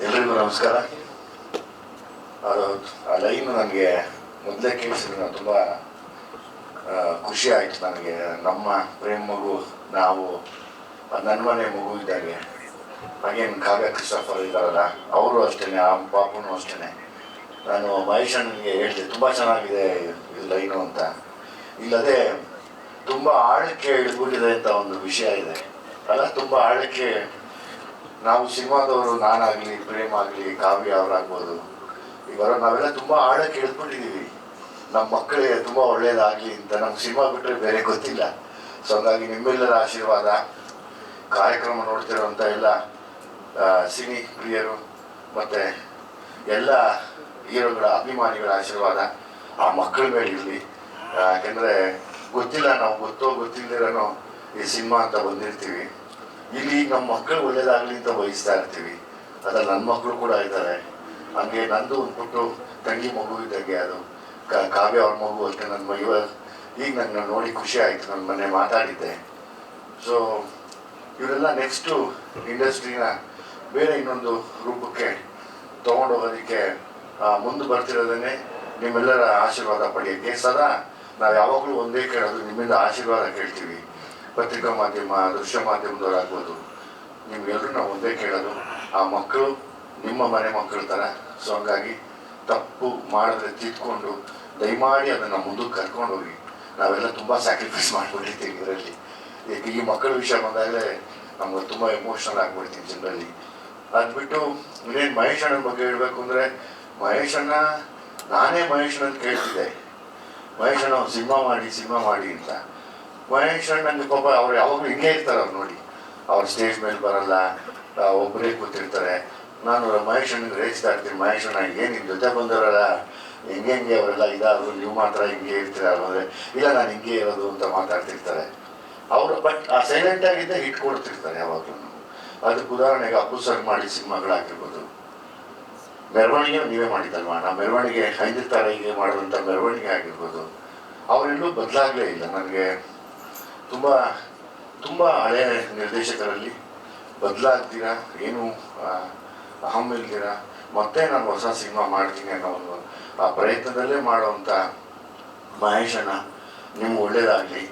ಎಲ್ರಿಗೂ ನಮಸ್ಕಾರ. ಅದು ಆ ಲೈನ್ ನನಗೆ ಮೊದಲೇ ಕೇಳಿಸಿದ್ರೆ ನಾನು ತುಂಬ ಖುಷಿ ಆಯಿತು. ನನಗೆ ನಮ್ಮ ಪ್ರೇಮ್ ಮಗು ನಾವು ನನ್ನ ಮನೆ ಮಗು ಇದ್ದಾಗೆ ಹಾಗೇನು ಕಾವ್ಯ ಕ್ರಿಸ್ಟಫರ್ ಇದ್ದಾರಲ್ಲ ಅವರು ಅಷ್ಟೇ, ಆ ಪಾಪುನು ಅಷ್ಟೇ. ನಾನು ಮಹೇಶ್ ಅಣ್ಣನಿಗೆ ಹೇಳಿದೆ ತುಂಬ ಚೆನ್ನಾಗಿದೆ ಇದು ಲೈನು ಅಂತ. ಇಲ್ಲದೆ ತುಂಬ ಆಳಕ್ಕೆ ಇಳಿದ್ಬಿಟ್ಟಿದೆ ಅಂತ ಒಂದು ವಿಷಯ ಇದೆ ಅಲ್ಲ. ತುಂಬ ಆಳಕ್ಕೆ ನಾವು ಸಿನಿಮಾದವರು, ನಾನಾಗಲಿ, ಪ್ರೇಮ್ ಆಗಲಿ, ಕಾವ್ಯ ಅವರಾಗ್ಬೋದು, ಈಗ ನಾವೆಲ್ಲ ತುಂಬ ಆಳಕ್ಕೆ ಇಳಿದ್ಬಿಟ್ಟಿದ್ದೀವಿ. ನಮ್ಮ ಮಕ್ಕಳಿಗೆ ತುಂಬ ಒಳ್ಳೇದಾಗಲಿ ಅಂತ ನಮ್ಗೆ ಸಿನಿಮಾ ಬಿಟ್ಟರೆ ಬೇರೆ ಗೊತ್ತಿಲ್ಲ. ಸೊ ಹಾಗಾಗಿ ನಿಮ್ಮೆಲ್ಲರ ಆಶೀರ್ವಾದ, ಕಾರ್ಯಕ್ರಮ ನೋಡ್ತಿರೋಂಥ ಎಲ್ಲ ಸಿನಿ ಪ್ರಿಯರು ಮತ್ತು ಎಲ್ಲ ಹೀರೋಗಳ ಅಭಿಮಾನಿಗಳ ಆಶೀರ್ವಾದ ಆ ಮಕ್ಕಳ ಮೇಲೆ ಇರಲಿ. ಯಾಕೆಂದರೆ ಗೊತ್ತಿಲ್ಲ, ನಾವು ಗೊತ್ತೋ ಗೊತ್ತಿಲ್ಲದಿರೋನೋ ಈ ಸಿನಿಮಾ ಅಂತ ಬಂದಿರ್ತೀವಿ. ಇಲ್ಲಿ ನಮ್ಮ ಮಕ್ಕಳು ಒಳ್ಳೇದಾಗಲಿ ಅಂತ ಬಯಸ್ತಾ ಇರ್ತೀವಿ. ಅದ್ರಲ್ಲಿ ನನ್ನ ಮಕ್ಕಳು ಕೂಡ ಇದ್ದಾರೆ. ಹಂಗೆ ನಂದು ಒಂದು ಪುಟ್ಟು ತಂಗಿ ಮಗು ಇದ್ದಂಗೆ, ಅದು ಕಾವ್ಯ ಅವ್ರ ಮಗು ಅಷ್ಟೇ. ನನ್ನ ಈಗ ನನ್ನ ನೋಡಿ ಖುಷಿ ಆಯಿತು. ನನ್ನ ಮನೆ ಮಾತಾಡಿದ್ದೆ. ಸೊ ಇವರೆಲ್ಲ ನೆಕ್ಸ್ಟು ಇಂಡಸ್ಟ್ರಿನ ಬೇರೆ ಇನ್ನೊಂದು ರೂಪಕ್ಕೆ ತೊಗೊಂಡೋಗೋದಕ್ಕೆ ಮುಂದೆ ಬರ್ತಿರೋದನ್ನೇ ನಿಮ್ಮೆಲ್ಲರ ಆಶೀರ್ವಾದ ಪಡೆಯೋಕ್ಕೆ. ಸದಾ ನಾವು ಯಾವಾಗಲೂ ಒಂದೇ ಕೇಳೋದು, ನಿಮ್ಮಿಂದ ಆಶೀರ್ವಾದ ಕೇಳ್ತೀವಿ. ಪತ್ರಿಕಾ ಮಾಧ್ಯಮ, ದೃಶ್ಯ ಮಾಧ್ಯಮದವರಾಗ್ಬೋದು, ನಿಮ್ಗೆಲ್ಲರೂ ನಾವು ಒಂದೇ ಕೇಳೋದು, ಆ ಮಕ್ಕಳು ನಿಮ್ಮ ಮನೆ ಮಕ್ಕಳ ಥರ. ಸೊ ಹಂಗಾಗಿ ತಪ್ಪು ಮಾಡಿದ್ರೆ ತಿದ್ಕೊಂಡು ದಯಮಾಡಿ ಅದನ್ನು ಮುಂದಕ್ಕೆ ಕರ್ಕೊಂಡು ಹೋಗಿ. ನಾವೆಲ್ಲ ತುಂಬ ಸ್ಯಾಕ್ರಿಫೈಸ್ ಮಾಡಿಬಿಟ್ಟಿರ್ತೀವಿ ಇದರಲ್ಲಿ. ಈಗ ಈ ಮಕ್ಕಳ ವಿಷಯ ಬಂದಾಗಲೇ ನಮ್ಗೆ ತುಂಬ ಎಮೋಷ್ನಲ್ ಆಗಿಬಿಡ್ತೀವಿ ಜನರಲ್ಲಿ. ಅದು ಬಿಟ್ಟು ಇನ್ನೇನು ಮಹೇಶ್ ಅಣ್ಣನ ಬಗ್ಗೆ ಹೇಳಬೇಕು ಅಂದರೆ, ಮಹೇಶ್ ಅಣ್ಣ, ನಾನೇ ಮಹೇಶ್ ಅಣ್ಣನ ಕೇಳ್ತಿದ್ದೆ, ಮಹೇಶ್ ಅಣ್ಣ ಒಂದು ಸಿನಿಮಾ ಮಾಡಿ ಅಂತ. ಮಹೇಶ್ ಅಣ್ಣಂಗೆ ಪಾಪ ಅವ್ರು ಯಾವಾಗಲೂ ಹಿಂಗೆ ಇರ್ತಾರೆ. ಅವ್ರು ನೋಡಿ, ಅವ್ರು ಸ್ಟೇಜ್ ಮೇಲೆ ಬರಲ್ಲ, ಒಬ್ಬರೇ ಕೂತಿರ್ತಾರೆ. ನಾನು ಮಹೇಶ್ ಅಣ್ಣಗೆ ರೇಚ್ತಾ ಇರ್ತೀನಿ, ಮಹೇಶ್ ಅಣ್ಣ ಏನು ನಿಮ್ಮ ಜೊತೆ ಬಂದವರಲ್ಲ ಹಿಂಗೆ ಅವರೆಲ್ಲ ಇದಾದ್ರು, ನೀವು ಮಾತ್ರ ಹಿಂಗೆ ಇರ್ತೀರ ಅಂದರೆ, ಇಲ್ಲ ನಾನು ಹಿಂಗೆ ಇರೋದು ಅಂತ ಮಾತಾಡ್ತಿರ್ತಾರೆ ಅವರು. ಬಟ್ ಆ ಸೈಲೆಂಟಾಗಿದ್ದೇ ಹಿಟ್ ಕೊಡ್ತಿರ್ತಾರೆ ಯಾವಾಗಲೂ. ಅದಕ್ಕೆ ಉದಾಹರಣೆಗೆ ಅಪ್ಪು ಸರ್ ಮಾಡಿ ಸಿನಿಮಾಗಳಾಗಿರ್ಬೋದು, ಮೆರವಣಿಗೆ ನೀವೇ ಮಾಡಿದ್ದಲ್ವ, ನಾವು ಮೆರವಣಿಗೆ 5 ತಾರೀಕಿಗೆ ಮಾಡೋದಂಥ ಮೆರವಣಿಗೆ ಆಗಿರ್ಬೋದು, ಅವರೆಲ್ಲೂ ಬದಲಾಗಲೇ ಇಲ್ಲ. ನನಗೆ ತುಂಬ ಹಳೆಯ ನಿರ್ದೇಶಕರಲ್ಲಿ ಬದಲಾಗ್ತೀರ, ಏನು ಅಹಂ ಇಲ್ದಿರ, ಮತ್ತೆ ನಾನು ಹೊಸ ಸಿನಿಮಾ ಮಾಡ್ತೀನಿ ಅನ್ನೋ ಒಂದು ಆ ಪ್ರಯತ್ನದಲ್ಲೇ ಮಾಡೋವಂಥ ಮಹೇಶ್ ಅಣ್ಣ, ನಿಮ್ಗೆ ಒಳ್ಳೇದಾಗಲಿ.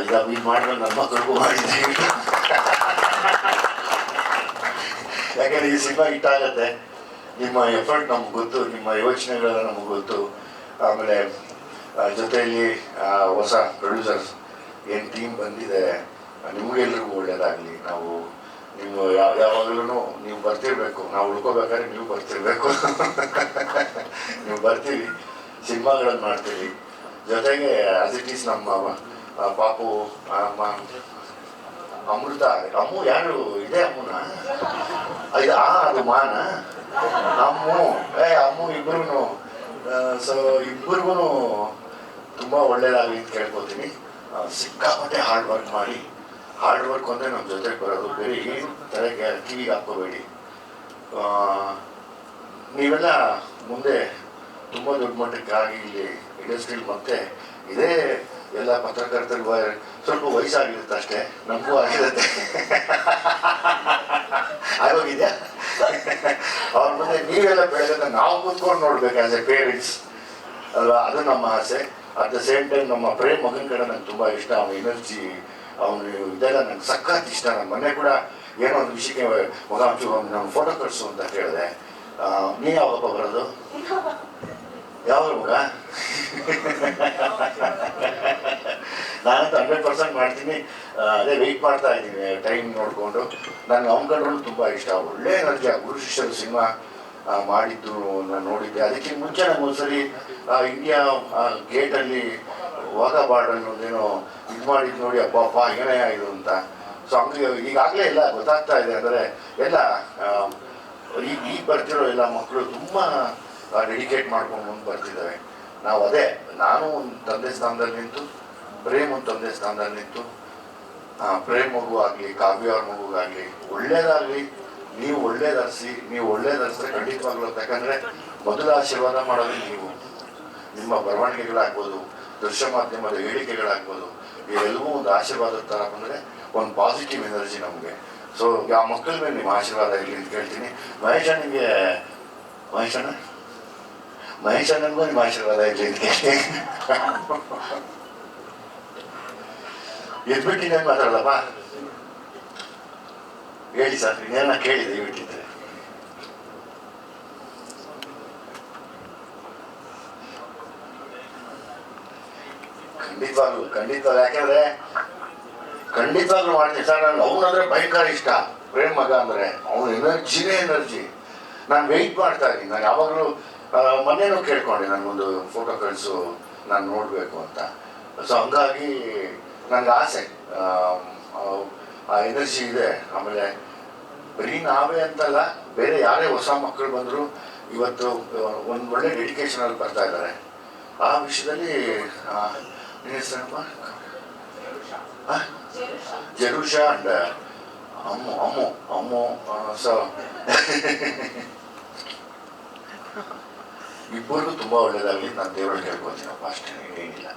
ಈಗ ಇದು ಮಾಡಿದ್ರೆ ನನ್ನ ಮಕ್ಕಳಿಗೂ ಮಾಡಿದ್ದೀನಿ. ಯಾಕೆಂದರೆ ಈ ಸಿನಿಮಾ ಹಿಟ್ಟಾಗತ್ತೆ. ನಿಮ್ಮ ಎಫರ್ಟ್ ನಮ್ಗೆ ಗೊತ್ತು, ನಿಮ್ಮ ಯೋಚನೆಗಳೆಲ್ಲ ನಮಗೆ ಗೊತ್ತು. ಆಮೇಲೆ ಜೊತೆಯಲ್ಲಿ ಹೊಸ ಪ್ರೊಡ್ಯೂಸರ್ಸ್ ಏನು ಟೀಮ್ ಬಂದಿದೆ, ನಿಮಗೆಲ್ರಿಗೂ ಒಳ್ಳೇದಾಗಲಿ. ನಾವು ನೀವು ಯಾವಾಗಲೂ ನೀವು ಬರ್ತಿರ್ಬೇಕು, ನಾವು ಉಳ್ಕೋಬೇಕಾದ್ರೆ ನೀವು ಬರ್ತಿರ್ಬೇಕು. ನೀವು ಬರ್ತೀವಿ, ಸಿನಿಮಾಗಳನ್ನು ಮಾಡ್ತೀವಿ. ಜೊತೆಗೆ ಆಸ್ ಇಟ್ ಈಸ್ ನಮ್ಮ ಪಾಪು, ಅಮೃತ, ಅಮ್ಮು ಯಾರು ಇದೆ, ಅಮ್ಮನ ಇದು ಅದು ಮಾನ ಅಮ್ಮು ಇಬ್ಬರೂ. ಸೊ ಇಬ್ಬರಿಗೂ ತುಂಬ ಒಳ್ಳೇದಾಗಲಿ ಅಂತ ಕೇಳ್ಕೊತೀನಿ. ಸಿಕ್ಕಾಪಟ್ಟೆ ಹಾರ್ಡ್ ವರ್ಕ್ ಅಂದರೆ ನಮ್ಮ ಜೊತೆಗೆ ಬರೋದು, ಬೇರೆ ಏನು ತಲೆಗೆ ಕಿವಿಗೆ ಹಾಕ್ಕೋಬೇಡಿ. ನೀವೆಲ್ಲ ಮುಂದೆ ತುಂಬ ದೊಡ್ಡ ಮಟ್ಟಕ್ಕಾಗಿ ಇಲ್ಲಿ ಇಂಡಸ್ಟ್ರಿಲಿ ಮತ್ತೆ ಇದೇ ಎಲ್ಲ ಪತ್ರಕರ್ತರಿಗೂ ಸ್ವಲ್ಪ ವಯಸ್ಸಾಗಿರುತ್ತೆ ಅಷ್ಟೇ, ನಮಗೂ ಆಗಿರುತ್ತೆ. ಆಗೋಗಿದೆಯಾ? ಅವ್ರ ಮುಂದೆ ನೀವೆಲ್ಲ ಬೆಳೆದ ನಾವು ಕೂತ್ಕೊಂಡು ನೋಡ್ಬೇಕು ಆಸ್ ಎ ಪೇರೆಂಟ್ಸ್ ಅಲ್ವಾ, ಅದು ನಮ್ಮ ಆಸೆ. ಅಟ್ ದ ಸೇಮ್ ಟೈಮ್ ನಮ್ಮ ಪ್ರೇಮ್ ಮಗನ ಕಡೆ ನಂಗೆ ತುಂಬ ಇಷ್ಟ. ಅವನ ಎನರ್ಜಿ, ಅವನು ಇದೆಲ್ಲ ನಂಗೆ ಸಖತ್ ಇಷ್ಟ. ನನ್ನ ಮನೆ ಕೂಡ ಏನೋ ಒಂದು ವಿಷಯಕ್ಕೆ ಮಗ ಒಂಚೂರು ನಮ್ಮ ಫೋಟೋ ಕಳಿಸು ಅಂತ ಕೇಳಿದೆ. ನೀ ಯಾವಪ್ಪ ಬರೋದು? ಯಾವ್ದು ಮಗ? ನಾನಂತೂ 100% ಮಾಡ್ತೀನಿ. ಅದೇ ವೆಯ್ಟ್ ಮಾಡ್ತಾ ಇದ್ದೀನಿ ಟೈಮ್ ನೋಡಿಕೊಂಡು. ನನಗೆ ಅವ್ನ ಕಂಡ್ರೂ ತುಂಬ ಇಷ್ಟ. ಒಳ್ಳೆ ಎನರ್ಜಿ. ಗುರು ಶಿಷ್ಯರು ಸಿನಿಮಾ ಮಾಡಿದ್ದು ನಾನು ನೋಡಿದ್ದೆ. ಅದಕ್ಕಿಂತ ಮುಂಚೆ ನಂಗೆ ಒಂದ್ಸರಿ ಇಂಡಿಯಾ ಗೇಟಲ್ಲಿ ವಾಘಾ ಬಾರ್ಡರ್ ಒಂದೇನೋ ಇದು ಮಾಡಿದ್ದು ನೋಡಿ, ಅಪ್ಪ ಏನೇ ಇದು ಅಂತ. ಸೊ ಹಂಗೆ ಈಗಾಗಲೇ ಎಲ್ಲ ಗೊತ್ತಾಗ್ತಾ ಇದೆ. ಅಂದರೆ ಎಲ್ಲ ಈಗ ಬರ್ತಿರೋ ಎಲ್ಲ ಮಕ್ಕಳು ತುಂಬ ಡೆಡಿಕೇಟ್ ಮಾಡ್ಕೊಂಡು ಮುಂದೆ ಬರ್ತಿದ್ದಾವೆ. ನಾವು ಅದೇ, ನಾನು ಒಂದು ತಂದೆ ಸ್ಥಾನದಲ್ಲಿ ನಿಂತು, ಪ್ರೇಮ್ ಒಂದು ತಂದೆ ಸ್ಥಾನದಲ್ಲಿ ನಿಂತು, ಪ್ರೇಮ್ ಮಗು ಆಗಲಿ, ಕಾವ್ಯ ಅವ್ರ ಮಗುಗಾಗಲಿ ಒಳ್ಳೇದಾಗಲಿ. ನೀವು ಒಳ್ಳೇದರ್ಸಿದ್ರೆ ಖಂಡಿತವಾಗ್ಲೂ. ಯಾಕಂದರೆ ಮೊದಲ ಆಶೀರ್ವಾದ ಮಾಡೋದು ನೀವು. ನಿಮ್ಮ ಬರವಣಿಗೆಗಳಾಗ್ಬೋದು, ದೃಶ್ಯ ಮಾಧ್ಯಮದ ಹೇಳಿಕೆಗಳಾಗ್ಬೋದು, ಇವೆಲ್ಲವೂ ಒಂದು ಆಶೀರ್ವಾದ ಥರ ಬಂದರೆ ಒಂದು ಪಾಸಿಟಿವ್ ಎನರ್ಜಿ ನಮಗೆ. ಸೊ ಆ ಮಕ್ಕಳ ಮೇಲೆ ನಿಮ್ಮ ಆಶೀರ್ವಾದ ಇರಲಿ ಅಂತ ಕೇಳ್ತೀನಿ. ಮಹೇಶನಿಗೆ ಮಹೇಶನಿಗೂ ನಿಮ್ಮ ಆಶೀರ್ವಾದ ಇರಲಿ ಇದಕ್ಕೆ. ಎದ್ಬಿಟ್ಟಿದ್ದೆ ಮಾತಾಡಲ್ಲಪ್ಪ, ಹೇಳಿ ಸರ್, ಇನ್ನೇನ ಕೇಳಿದೆ ಬಿಟ್ಟಿದ್ರೆ. ಖಂಡಿತವಾಗ್ಲು ಯಾಕೆಂದ್ರೆ ಖಂಡಿತವಾಗ್ಲೂ ಮಾಡ್ತೀನಿ ಸರ್. ನಾನು ಅವನಂದ್ರೆ ಭಯಂಕರ ಇಷ್ಟ, ಪ್ರೇಮ್ ಮಗ ಅಂದ್ರೆ ಅವನು ಎನರ್ಜಿ. ನಾನು ವೆಯ್ಟ್ ಮಾಡ್ತಾ ಇದ್ದೀನಿ. ನಾನು ಯಾವಾಗಲೂ ಮೊನ್ನೆನೂ ಕೇಳ್ಕೊಂಡೆ, ನನಗೊಂದು ಫೋಟೋ ಕಳಿಸು, ನಾನು ನೋಡಬೇಕು ಅಂತ. ಸೊ ಹಂಗಾಗಿ ನನಗೆ ಆಸೆ, ಆ ಎನರ್ಜಿ ಇದೆ. ಆಮೇಲೆ ಬರೀ ನಾವೇ ಅಂತಲ್ಲ, ಬೇರೆ ಯಾರೇ ಹೊಸ ಮಕ್ಕಳು ಬಂದರೂ ಇವತ್ತು ಒಂದು ಒಳ್ಳೆ ಡೆಡಿಕೇಶನಲ್ಲಿ ಬರ್ತಾ ಇದ್ದಾರೆ. ಆ ವಿಷಯದಲ್ಲಿ ನಿನ್ನ ಹೆಸರಪ್ಪ? ಜೆರುಷಾ ಅಂಡ್ ಅಮ್ಮು. ಸೊ ಇಬ್ಬರಿಗೂ ತುಂಬ ಒಳ್ಳೇದಾಗಲಿ, ನಾನು ದೇವರಲ್ಲಿ ಕೇಳ್ಕೊಳ್ತೀನಪ್ಪ, ಅಷ್ಟೇ, ಏನಿಲ್ಲ.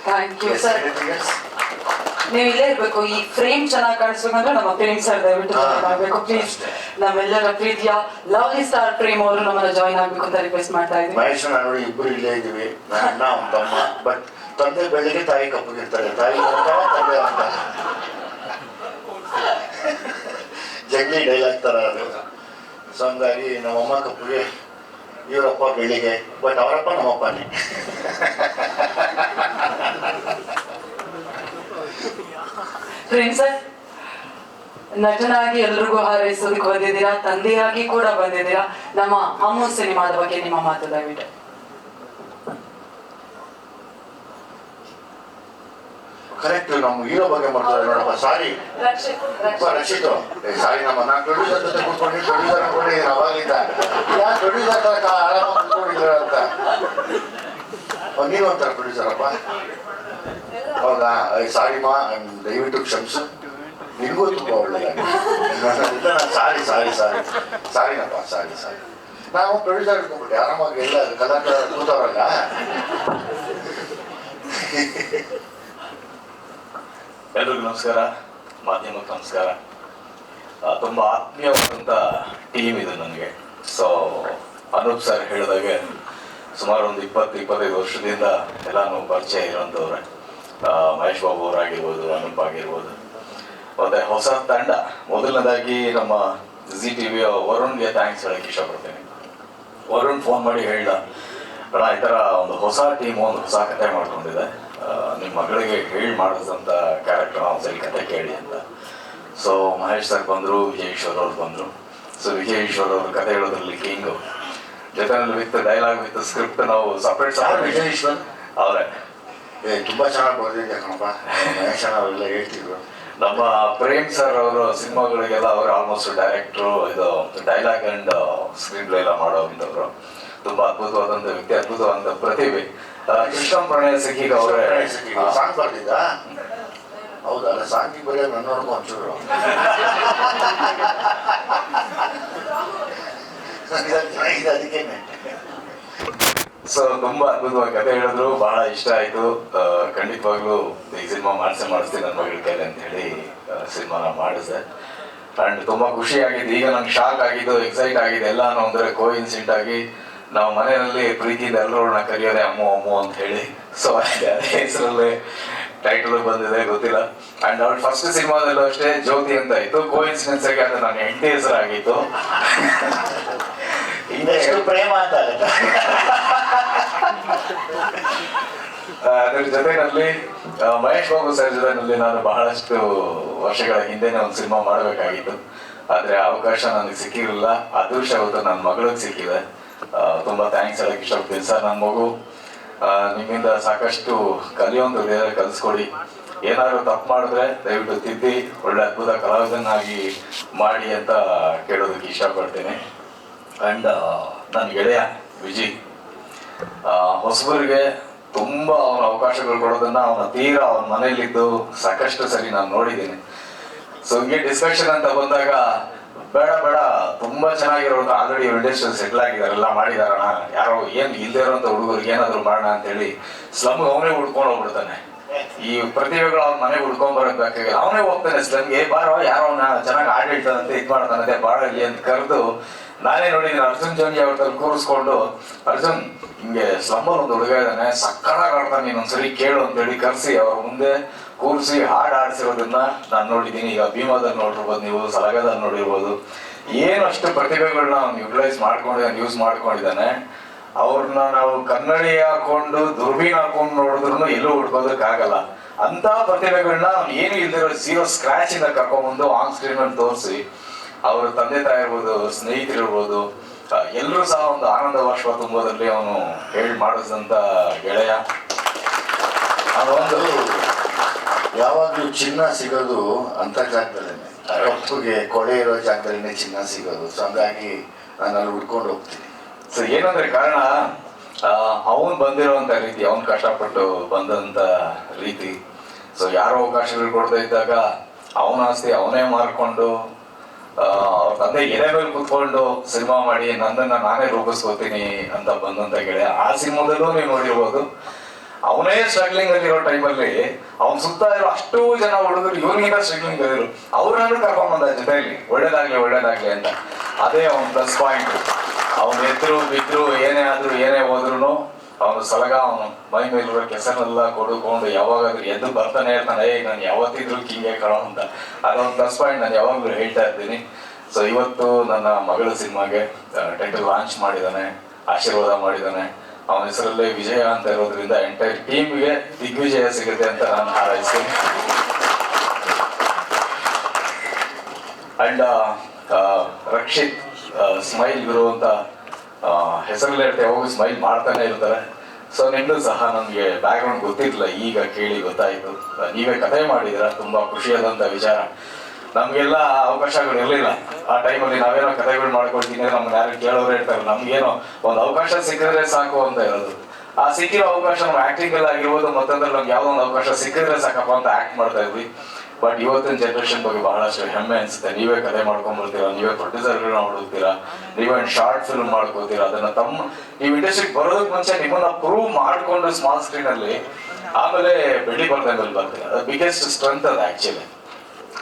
Thank you sir. ನೀವು ಇಲ್ಲೇ ಇರ್ಬೇಕು. ಈ ಫ್ರೇಮ್ ಚೆನ್ನಾಗಿ ಕಾಣಿಸ್ಬೇಕಂದ್ರೆ ನಮ್ಮ ಪ್ರೇಮ್ ಸರ್ ದಯವಿಟ್ಟು ಆಗಬೇಕು ಪ್ಲೀಸ್. ನಮ್ಮೆಲ್ಲರ ಪ್ರೀತಿಯ ಲವ್ಲಿ ಸ್ಟಾರ್ ಪ್ರೇಮ್ ಅವರು ನಮ್ಮನ್ನ ಜಾಯಿನ್ ಆಗ್ಬೇಕು ಅಂತ ರಿಕ್ವೆಸ್ಟ್ ಮಾಡ್ತಾ ಇದ್ದೀನಿ. ಮಹೇಶ್ ನಾನು ನೋಡಿ ಇಬ್ಬರು ಇಲ್ಲೇ ಇದ್ದೀವಿ, ಅಣ್ಣ ಅವ್ನ ತಮ್ಮ. ಬಟ್ ತಂದೆ ಬೆಳ್ಳಿಗೆ, ತಾಯಿ ಕಪ್ಪಗಿರ್ತಾರೆ. ತಾಯಿ ತಂದೆ ಅಂತ ಜಗ್ಲಿ ಡೈಲಾಗ್ ತರ ಅದು. ಸೊ ಹಂಗಾಗಿ ನಮ್ಮಮ್ಮ ಕಪ್ಪಗೆ, ಇವರಪ್ಪ ಬೆಳಿಗ್ಗೆ, ಬಟ್ ಅವರಪ್ಪ ನಮ್ಮಪ್ಪನೇ. ಪ್ರೇಮ್ ಸರ್, ನಟನಾಗಿ ಎಲ್ರಿಗೂ ಹಾರೈಸೋದಕ್ಕೆ ಬಂದಿದ್ದೀರಾ, ತಂದೆಯಾಗಿ ಕೂಡ ಬಂದಿದ್ದೀರಾ. ನಮ್ಮ ಅಮ್ಮು ಸಿನಿಮಾದ ಬಗ್ಗೆ ನಿಮ್ಮ ಮಾತು ದಯವಿಟ್ಟು. ಕರೆಕ್ಟ್, ನಮ್ಮ ಹೀರೋ ಬಗ್ಗೆ ಮಾಡ್ತಾರೆ ನೋಡಪ್ಪ. ಸಾರಿ ರಕ್ಷಿತು, ಸಾರಿ, ನಮ್ಮ ನಾನು ಪ್ರೊಡ್ಯೂಸರ್ ಜೊತೆ ಕೂತ್ಕೊಂಡು ಪ್ರೊಡ್ಯೂಸರ್ ಅನ್ಕೊಂಡಿದ್ದೀನಿ ಅವಾಗಿಂದ. ಯಾರು ಪ್ರೊಡ್ಯೂಸರ್ ತರ ಆರಾಮಾಗಿ ಕೂತ್ಕೊಂಡಿದ್ದೀರ ಅಂತ. ನೀನು ಅಂತಾರೆ ಪ್ರೊಡ್ಯೂಸರಪ್ಪ? ಹೌದಾ? ಸಾರಿ ಮಾ, ದಯವಿಟ್ಟು ಕ್ಷಮಿಸು, ನಿನಗೂ ತುಂಬ ಒಳ್ಳೆಯದಾಗಿದೆ. ಸಾರಿನಪ್ಪ, ಸಾರಿ. ನಾವು ಪ್ರೊಡ್ಯೂಸರ್ ಇಟ್ಕೊಂಡ್ಬಿಟ್ಟೆ ಆರಾಮಾಗಿ, ಎಲ್ಲ ಕಲಾಕಾರ ಕೂತವ್ರಲ್ಲ. ಎಲ್ರಿಗೂ ನಮಸ್ಕಾರ, ಮಾಧ್ಯಮಕ್ಕೆ ನಮಸ್ಕಾರ. ತುಂಬ ಆತ್ಮೀಯವಾದಂಥ ಟೀಮ್ ಇದು ನನಗೆ. ಸೊ ಅನೂಪ್ ಸರ್ ಹೇಳಿದಾಗೆ ಸುಮಾರು ಒಂದು 20-25 ವರ್ಷದಿಂದ ಎಲ್ಲಾನು ಪರಿಚಯ ಇರೋಂಥವ್ರೆ. ಮಹೇಶ್ ಬಾಬು ಅವರಾಗಿರ್ಬೋದು, ಅನೂಪ್ ಆಗಿರ್ಬೋದು. ಮತ್ತೆ ಹೊಸ ತಂಡ, ಮೊದಲನೇದಾಗಿ ನಮ್ಮ ZTV ವರುಣ್ಗೆ ಥ್ಯಾಂಕ್ಸ್ ಹೇಳಕ್ಕೆ ಇಷ್ಟಪಡ್ತೀನಿ. ವರುಣ್ ಫೋನ್ ಮಾಡಿ ಹೇಳ್ದ, ಅಣ್ಣ ಈ ಥರ ಒಂದು ಹೊಸ ಟೀಮು, ಒಂದು ಹೊಸ ಕತೆ ಮಾಡ್ಕೊಂಡಿದೆ, ನಿಮ್ಮ ಮಗಳಿಗೆ ಹೇಳಿ ಮಾಡಿದಂಥ ಕ್ಯಾರೆಕ್ಟರ್ ಒಂದ್ಸರಿ ಕತೆ ಕೇಳಿ ಅಂತ. ಸೊ ಮಹೇಶ್ ಸರ್ ಬಂದರು, ವಿಜಯ್ ಈಶ್ವರ್ ಅವ್ರು ಬಂದರು. ಸೊ ವಿಜಯ್ ಈಶ್ವರ್ ಅವ್ರ ಕತೆ ಹೇಳೋದ್ರಲ್ಲಿ ಕಿಂಗು, ಜೊತೆನಲ್ಲಿ ವಿತ್ ಡೈಲಾಗ್ ವಿತ್ ಸ್ಕ್ರಿಪ್ಟ್ ನಾವು ಸಪ್ರೇಟ್ ವಿಜಯ್ ಈಶ್ವರ್ ಅವರೇ ತುಂಬಾ ಚೆನ್ನಾಗಿ ಬರ್ದಿದ್ದೆ ಕಣಪ್ಪ. ಮಹೇಶ್ ಅವರೆಲ್ಲ ಹೇಳ್ತಿದ್ರು. ನಮ್ಮ ಪ್ರೇಮ್ ಸರ್ ಅವರು ಸಿನಿಮಾಗಳಿಗೆಲ್ಲ ಅವರು ಆಲ್ಮೋಸ್ಟ್ ಡೈರೆಕ್ಟ್ರು, ಇದು ಡೈಲಾಗ್ ಅಂಡ್ ಸ್ಕ್ರೀನ್ ಪ್ಲೇ ಎಲ್ಲ ಮಾಡೋವಂಥವ್ರು. ತುಂಬಾ ಅದ್ಭುತವಾದಂಥ ವ್ಯಕ್ತಿ, ಅದ್ಭುತವಾದಂಥ ಪ್ರತಿಭೆ. ಕೃಷ್ಣ ಪ್ರಣಯ ಸಖಿಗ ಅವರೇ ಸಾಂಗ್ ಬರ್ದಿದ್ದ. ಹೌದಲ್ಲ, ಸಾಂಗಿಗೆ ಬರೆಯೋದು ನನ್ನವ್ರಿಗೂ ಒಂಚೂರು ಅದಕ್ಕೇನೆ. ಸೊ ತುಂಬಾ ಅದ್ಭುತವಾಗಿ ಕತೆ ಹೇಳಿದ್ರು, ಬಹಳ ಇಷ್ಟ ಆಯ್ತು. ಖಂಡಿತವಾಗ್ಲೂ ಈ ಸಿನಿಮಾ ಮಾಡಿಸ್ತೀನಿ ನನ್ನ ಮಗಳ ಕೈಲಿ ಅಂತ ಹೇಳಿ ಸಿನಿಮಾನ ಮಾಡಿಸಿದೆ. ಅಂಡ್ ತುಂಬಾ ಖುಷಿ ಆಗಿದ್ದು. ಈಗ ನಂಗೆ ಶಾಕ್ ಆಗಿದ್ದು, ಎಕ್ಸೈಟ್ ಆಗಿದೆ ಎಲ್ಲ ಅಂದ್ರೆ ಕೋಇನ್ಸಿಡೆಂಟ್ ಆಗಿ ನಾವು ಮನೆಯಲ್ಲಿ ಪ್ರೀತಿಯಿಂದ ಎಲ್ಲರೂ ಕರೆಯೋದೆ ಅಮ್ಮು ಅಂತ ಹೇಳಿ. ಸೊ ಅದೇ ಹೆಸರಲ್ಲಿ ಟೈಟಲ್ ಬಂದಿದೆ, ಗೊತ್ತಿಲ್ಲ. ಅಂಡ್ ಅವ್ಳ ಫಸ್ಟ್ ಸಿನಿಮಾದಲ್ಲೂ ಅಷ್ಟೇ ಜ್ಯೋತಿ ಅಂತ ಇತ್ತು. ಕೋಇನ್ಸಿಡೆನ್ಸ್ ಆಗಿ ಅದು ನನ್ನ ಹೆಂಡತಿ ಹೆಸರಾಗಿತ್ತು. ಇನ್ನೆಷ್ಟು ಪ್ರೇಮ ಅಂತ ಅದ್ರ ಜೊತೆನಲ್ಲಿ ಮಹೇಶ್ ಬಾಬು ಸರ್ ಜೊತೆನಲ್ಲಿ ನಾನು ಬಹಳಷ್ಟು ವರ್ಷಗಳ ಹಿಂದೆನೆ ಒಂದು ಸಿನಿಮಾ ಮಾಡಬೇಕಾಗಿತ್ತು. ಆದ್ರೆ ಅವಕಾಶ ನನಗೆ ಸಿಕ್ಕಿರಲಿಲ್ಲ. ಅದೃಷ್ಟ ಅವತ್ತು ನನ್ನ ಮಗಳಿಗೆ ಸಿಕ್ಕಿದೆ. ತುಂಬಾ ಥ್ಯಾಂಕ್ಸ್ ಹೇಳಕ್ ಇಷ್ಟಪಡ್ತೀನಿ ಸರ್. ನನ್ನ ಮಗು ನಿಮ್ಮಿಂದ ಸಾಕಷ್ಟು ಕಲಿಯೊಂದು ಕಲಿಸ್ಕೊಡಿ. ಏನಾದ್ರು ತಪ್ಪು ಮಾಡಿದ್ರೆ ದಯವಿಟ್ಟು ತಿದ್ದಿ ಒಳ್ಳೆ ಅದ್ಭುತ ಕಲಾವಿದನಾಗಿ ಮಾಡಿ ಅಂತ ಕೇಳೋದಕ್ಕೆ ಇಷ್ಟಪಡ್ತೀನಿ. ಅಂಡ್ ನನ್ನ ಗೆಳೆಯ ವಿಜಯ್, ಹೊಸಬರಿಗೆ ತುಂಬಾ ಅವನ ಅವಕಾಶಗಳು ಕೊಡೋದನ್ನ ಅವನ ತೀರಾ ಅವನ ಮನೆಯಲ್ಲಿದ್ದು ಸಾಕಷ್ಟು ಸರಿ ನಾನು ನೋಡಿದ್ದೀನಿ. ಸೊ ಹಿಂಗೆ ಡಿಸ್ಕಷನ್ ಅಂತ ಬಂದಾಗ ಬೇಡ ತುಂಬಾ ಚೆನ್ನಾಗಿರೋದು, ಆಲ್ರೆಡಿ ಇಂಡಸ್ಟ್ರಿಯಲ್ಲಿ ಸೆಟ್ಲ್ ಆಗಿದ್ದಾರೆ, ಎಲ್ಲ ಮಾಡಿದಾರಣ, ಯಾರೋ ಏನ್ ಇಲ್ಲದೆ ಇರೋಂಥ ಹುಡುಗರಿಗೆ ಏನಾದ್ರು ಮಾಡೋಣ ಅಂತ ಹೇಳಿ ಸ್ಲಮ್ಗೆ ಅವನೇ ಹುಡ್ಕೊಂಡು ಹೋಗ್ಬಿಡ್ತಾನೆ. ಈ ಪ್ರತಿಭೆಗಳು ಅವ್ನ ಮನೆಗೆ ಹುಡ್ಕೊಂಡ್ ಬರೋದ್ ಬೇಕಾಗಿಲ್ಲ, ಅವನೇ ಹೋಗ್ತಾನೆ ಸ್ಲಮ್ಗೆ, ಬಾರೋ ಯಾರೋ ಚೆನ್ನಾಗಿ ಆಟ ಹೇಳ್ತಾನಂತೆ ಇದ್ ಮಾಡ್ತಾನಂತೆ ಬಾಳಲ್ಲಿ ಅಂತ ಕರೆದು, ನಾನೇ ನೋಡಿದ್ದೀನಿ ಅರ್ಜುನ್ ಜಂಗಿ ಅವ್ರ ಕೂರಿಸ್ಕೊಂಡು, ಅರ್ಜುನ್ ಹಿಂಗೆ ಸ್ಲಮ್ಮಲ್ಲಿ ಒಂದು ಹುಡುಗ ಇದ್ದಾನೆ ಸಕ್ಕತ್ತಾಗಿ ಆಡ್ತಾನೆ, ನೀನ್ ಒಂದ್ಸರಿ ಕೇಳು ಅಂತೇಳಿ ಕರ್ಸಿ ಅವ್ರ ಮುಂದೆ ಕೂರಿಸಿ ಹಾಡು ಆಡಿಸಿರೋದನ್ನ ನಾನು ನೋಡಿದ್ದೀನಿ. ಈಗ ಭೀಮಾದಲ್ಲಿ ನೋಡಿರ್ಬೋದು, ನೀವು ಸಲಗದಲ್ಲಿ ನೋಡಿರ್ಬೋದು, ಏನು ಅಷ್ಟು ಪ್ರತಿಭೆಗಳನ್ನ ಅವ್ನು ಯೂಸ್ ಮಾಡ್ಕೊಂಡಿದ್ದಾನೆ. ಅವ್ರನ್ನ ನಾವು ಕನ್ನಡಿ ಹಾಕೊಂಡು ದುರ್ಬೀನ್ ಹಾಕೊಂಡು ನೋಡಿದ್ರು ಎಲ್ಲೂ ಹುಡ್ಕೋದಕ್ಕಾಗಲ್ಲ. ಅಂತ ಪ್ರತಿಭೆಗಳನ್ನ ಅವ್ನು ಏನು ಇಲ್ದಿರೋ ಝೀರೋ ಸ್ಕ್ರಾಚ್ ಇಂದ ಕರ್ಕೊಂಡ್ಬಂದು ಆನ್ ಸ್ಕ್ರೀನ್ ಅಲ್ಲಿ ತೋರಿಸಿ, ಅವ್ರ ತಂದೆ ತಾಯಿ ಇರ್ಬೋದು, ಸ್ನೇಹಿತರಿರ್ಬೋದು, ಎಲ್ಲರೂ ಸಹ ಒಂದು ಆನಂದ ಬಾಷ್ಪ ತುಂಬೋದ್ರಲ್ಲಿ ಅವನು ಹೇಳಿ ಮಾಡಿಸಿದಂತ ಗೆಳೆಯ. ಅವೊಂದು ಯಾವಾಗಲೂ ಚಿನ್ನ ಸಿಗೋದು ಅಂತ ಜಾಗದಲ್ಲೇನೆ, ಕಪ್ಪುಗೆ ಕೊಳೆ ಇರೋ ಜಾಗದಲ್ಲೇ ಚಿನ್ನ ಸಿಗೋದು. ಸೊ ಹಂಗಾಗಿ ನಾನು ಅಲ್ಲಿ ಹುಡ್ಕೊಂಡು ಹೋಗ್ತೀನಿ. ಸೊ ಏನಂದ್ರೆ ಕಾರಣ, ಅವನ್ ಬಂದಿರೋಂತ ರೀತಿ, ಅವನ್ ಕಷ್ಟಪಟ್ಟು ಬಂದಂತ ರೀತಿ. ಸೊ ಯಾರೋ ಅವಕಾಶಗಳು ಕೊಡ್ತಾ ಇದ್ದಾಗ ಅವನ ಆಸ್ತಿ ಅವನೇ ಮಾರ್ಕೊಂಡು ಅವ್ರ ತಂದೆ ಎದೆ ಮೇಲೆ ಕುತ್ಕೊಂಡು ಸಿನಿಮಾ ಮಾಡಿ ನನ್ನನ್ನ ನಾನೇ ರೂಪಿಸ್ಕೋತೀನಿ ಅಂತ ಬಂದಂತ ಗೆಳೆಯ. ಆ ಸಿನಿಮಾದಲ್ಲೂ ನೀವು ನೋಡಿರ್ಬೋದು, ಅವನೇ ಸ್ಟ್ರಗ್ಲಿಂಗ್ ಅಲ್ಲಿರೋ ಟೈಮಲ್ಲಿ ಅವ್ನ ಸುತ್ತ ಇರೋ ಅಷ್ಟೂ ಜನ ಹುಡುಗರು ಇವನಿಗಿಂತ ಸ್ಟ್ರಗ್ಲಿಂಗ್ ಅಲ್ಲಿರು, ಅವ್ರನ್ನೂ ಕರ್ಕೊಂಡ್ ಬಂದ ಜೊತೆಯಲ್ಲಿ ಒಳ್ಳೇದಾಗ್ಲಿ ಅಂತ. ಅದೇ ಅವ್ನ ಪ್ಲಸ್ ಪಾಯಿಂಟ್. ಅವ್ನು ಎದ್ರು ಬಿದ್ರು ಏನೇ ಆದ್ರೂ ಏನೇ ಹೋದ್ರು ಅವನು ಸಲಗ ಅವನು ಮೈ ಮೇಲಿರೋ ಕೆಸರನ್ನೆಲ್ಲ ಕೊಡುಕೊಂಡು ಯಾವಾಗಾದ್ರೂ ಎದ್ದು ಬರ್ತಾನೆ ಇರ್ತಾನೆ, ನಾನು ಯಾವತ್ತಿದ್ರು ಕಿಂಗೆ ಕಳೋ ಅಂತ. ಅದೊಂದು ಪ್ಲಸ್ ಪಾಯಿಂಟ್ ನಾನು ಯಾವಾಗ್ಲೂ ಹೇಳ್ತಾ ಇರ್ತೀನಿ. ಸೊ ಇವತ್ತು ನನ್ನ ಮಗಳ ಸಿನಿಮಾಗೆ ಟೈಟಲ್ ಲಾಂಚ್ ಮಾಡಿದ್ದಾನೆ, ಆಶೀರ್ವಾದ ಮಾಡಿದ್ದಾನೆ. ಅವನ ಹೆಸರಲ್ಲೇ ವಿಜಯ ಅಂತ ಇರೋದ್ರಿಂದ ಎಂಟೈರ್ ಟೀಮ್ಗೆ ದಿಗ್ವಿಜಯ ಸಿಗುತ್ತೆ ಅಂತ ನಾನು ಹಾರೈಸ್ತೀನಿ. ಅಂಡ್ ರಕ್ಷಿತ್ ಸ್ಮೈಲ್ ಗುರು ಅಂತ ಹೆಸರಲ್ಲೇ ಇರುತ್ತೆ, ಯಾವಾಗ ಸ್ಮೈಲ್ ಮಾಡ್ತಾನೆ ಇರ್ತಾರೆ. ಸೊ ನಿಮ್ದು ಸಹ ನಮ್ಗೆ ಬ್ಯಾಕ್ ಗ್ರೌಂಡ್ ಗೊತ್ತಿರಲಿಲ್ಲ, ಈಗ ಕೇಳಿ ಗೊತ್ತಾಯ್ತು. ನೀವೇ ಕಥೆ ಮಾಡಿದಿರ, ತುಂಬಾ ಖುಷಿಯಾದಂತ ವಿಚಾರ. ನಮ್ಗೆಲ್ಲ ಅವಕಾಶಗಳು ಇರಲಿಲ್ಲ ಆ ಟೈಮಲ್ಲಿ. ನಾವೇನೋ ಕಥೆಗಳು ಮಾಡ್ಕೊಳ್ತೀನಿ, ನಮ್ಗೆ ಯಾರು ಕೇಳೋರು ಇರ್ತಾರೆ, ನಮ್ಗೇನೋ ಒಂದು ಅವಕಾಶ ಸಿಕ್ಕಿದ್ರೆ ಸಾಕು ಅಂತ ಇರೋದು. ಆ ಸಿಕ್ಕಿರೋ ಅವಕಾಶ ನಾವು ಆಕ್ಟಿಂಗ್ ಅಲ್ಲಿ ಆಗಿರ್ಬೋದು, ಮತ್ತೊಂದ್ರಲ್ಲಿ ನಮ್ಗೆ ಯಾವ್ದೋ ಒಂದು ಅವಕಾಶ ಸಿಕ್ಕಿದ್ರೆ ಸಾಕಪ್ಪ ಅಂತ ಆಕ್ಟ್ ಮಾಡ್ತಾ ಇದ್ವಿ. ಬಟ್ ಇವತ್ತಿನ ಜನರೇಷನ್ ಬಗ್ಗೆ ಬಹಳಷ್ಟು ಹೆಮ್ಮೆ ಅನ್ಸುತ್ತೆ. ನೀವೇ ಕಥೆ ಮಾಡ್ಕೊಂಡ್ ಬರ್ತೀರಾ, ನೀವೇ ಪ್ರೊಡ್ಯೂಸರ್ಗಳನ್ನ ಹುಡುಕ್ತೀರಾ, ನೀವೇ ಶಾರ್ಟ್ ಫಿಲ್ಮ್ ಮಾಡ್ಕೋತೀರಾ. ಅದನ್ನ ನೀವು ಇಂಡಸ್ಟ್ರಿಗೆ ಬರೋದಕ್ಕೆ ಮುಂಚೆ ನಿಮ್ಮನ್ನ ಪ್ರೂವ್ ಮಾಡ್ಕೊಂಡು ಸ್ಮಾಲ್ ಸ್ಕ್ರೀನ್ ಅಲ್ಲಿ ಆಮೇಲೆ ಬೆಳಿ ಬರ್ದಂಗಲ್ಲಿ ಬರ್ತೀರಾ. ಅದು ಬಿಗ್ಗೆಸ್ಟ್ ಸ್ಟ್ರೆಂತ್ ಅದು ಆಕ್ಚುಲಿ.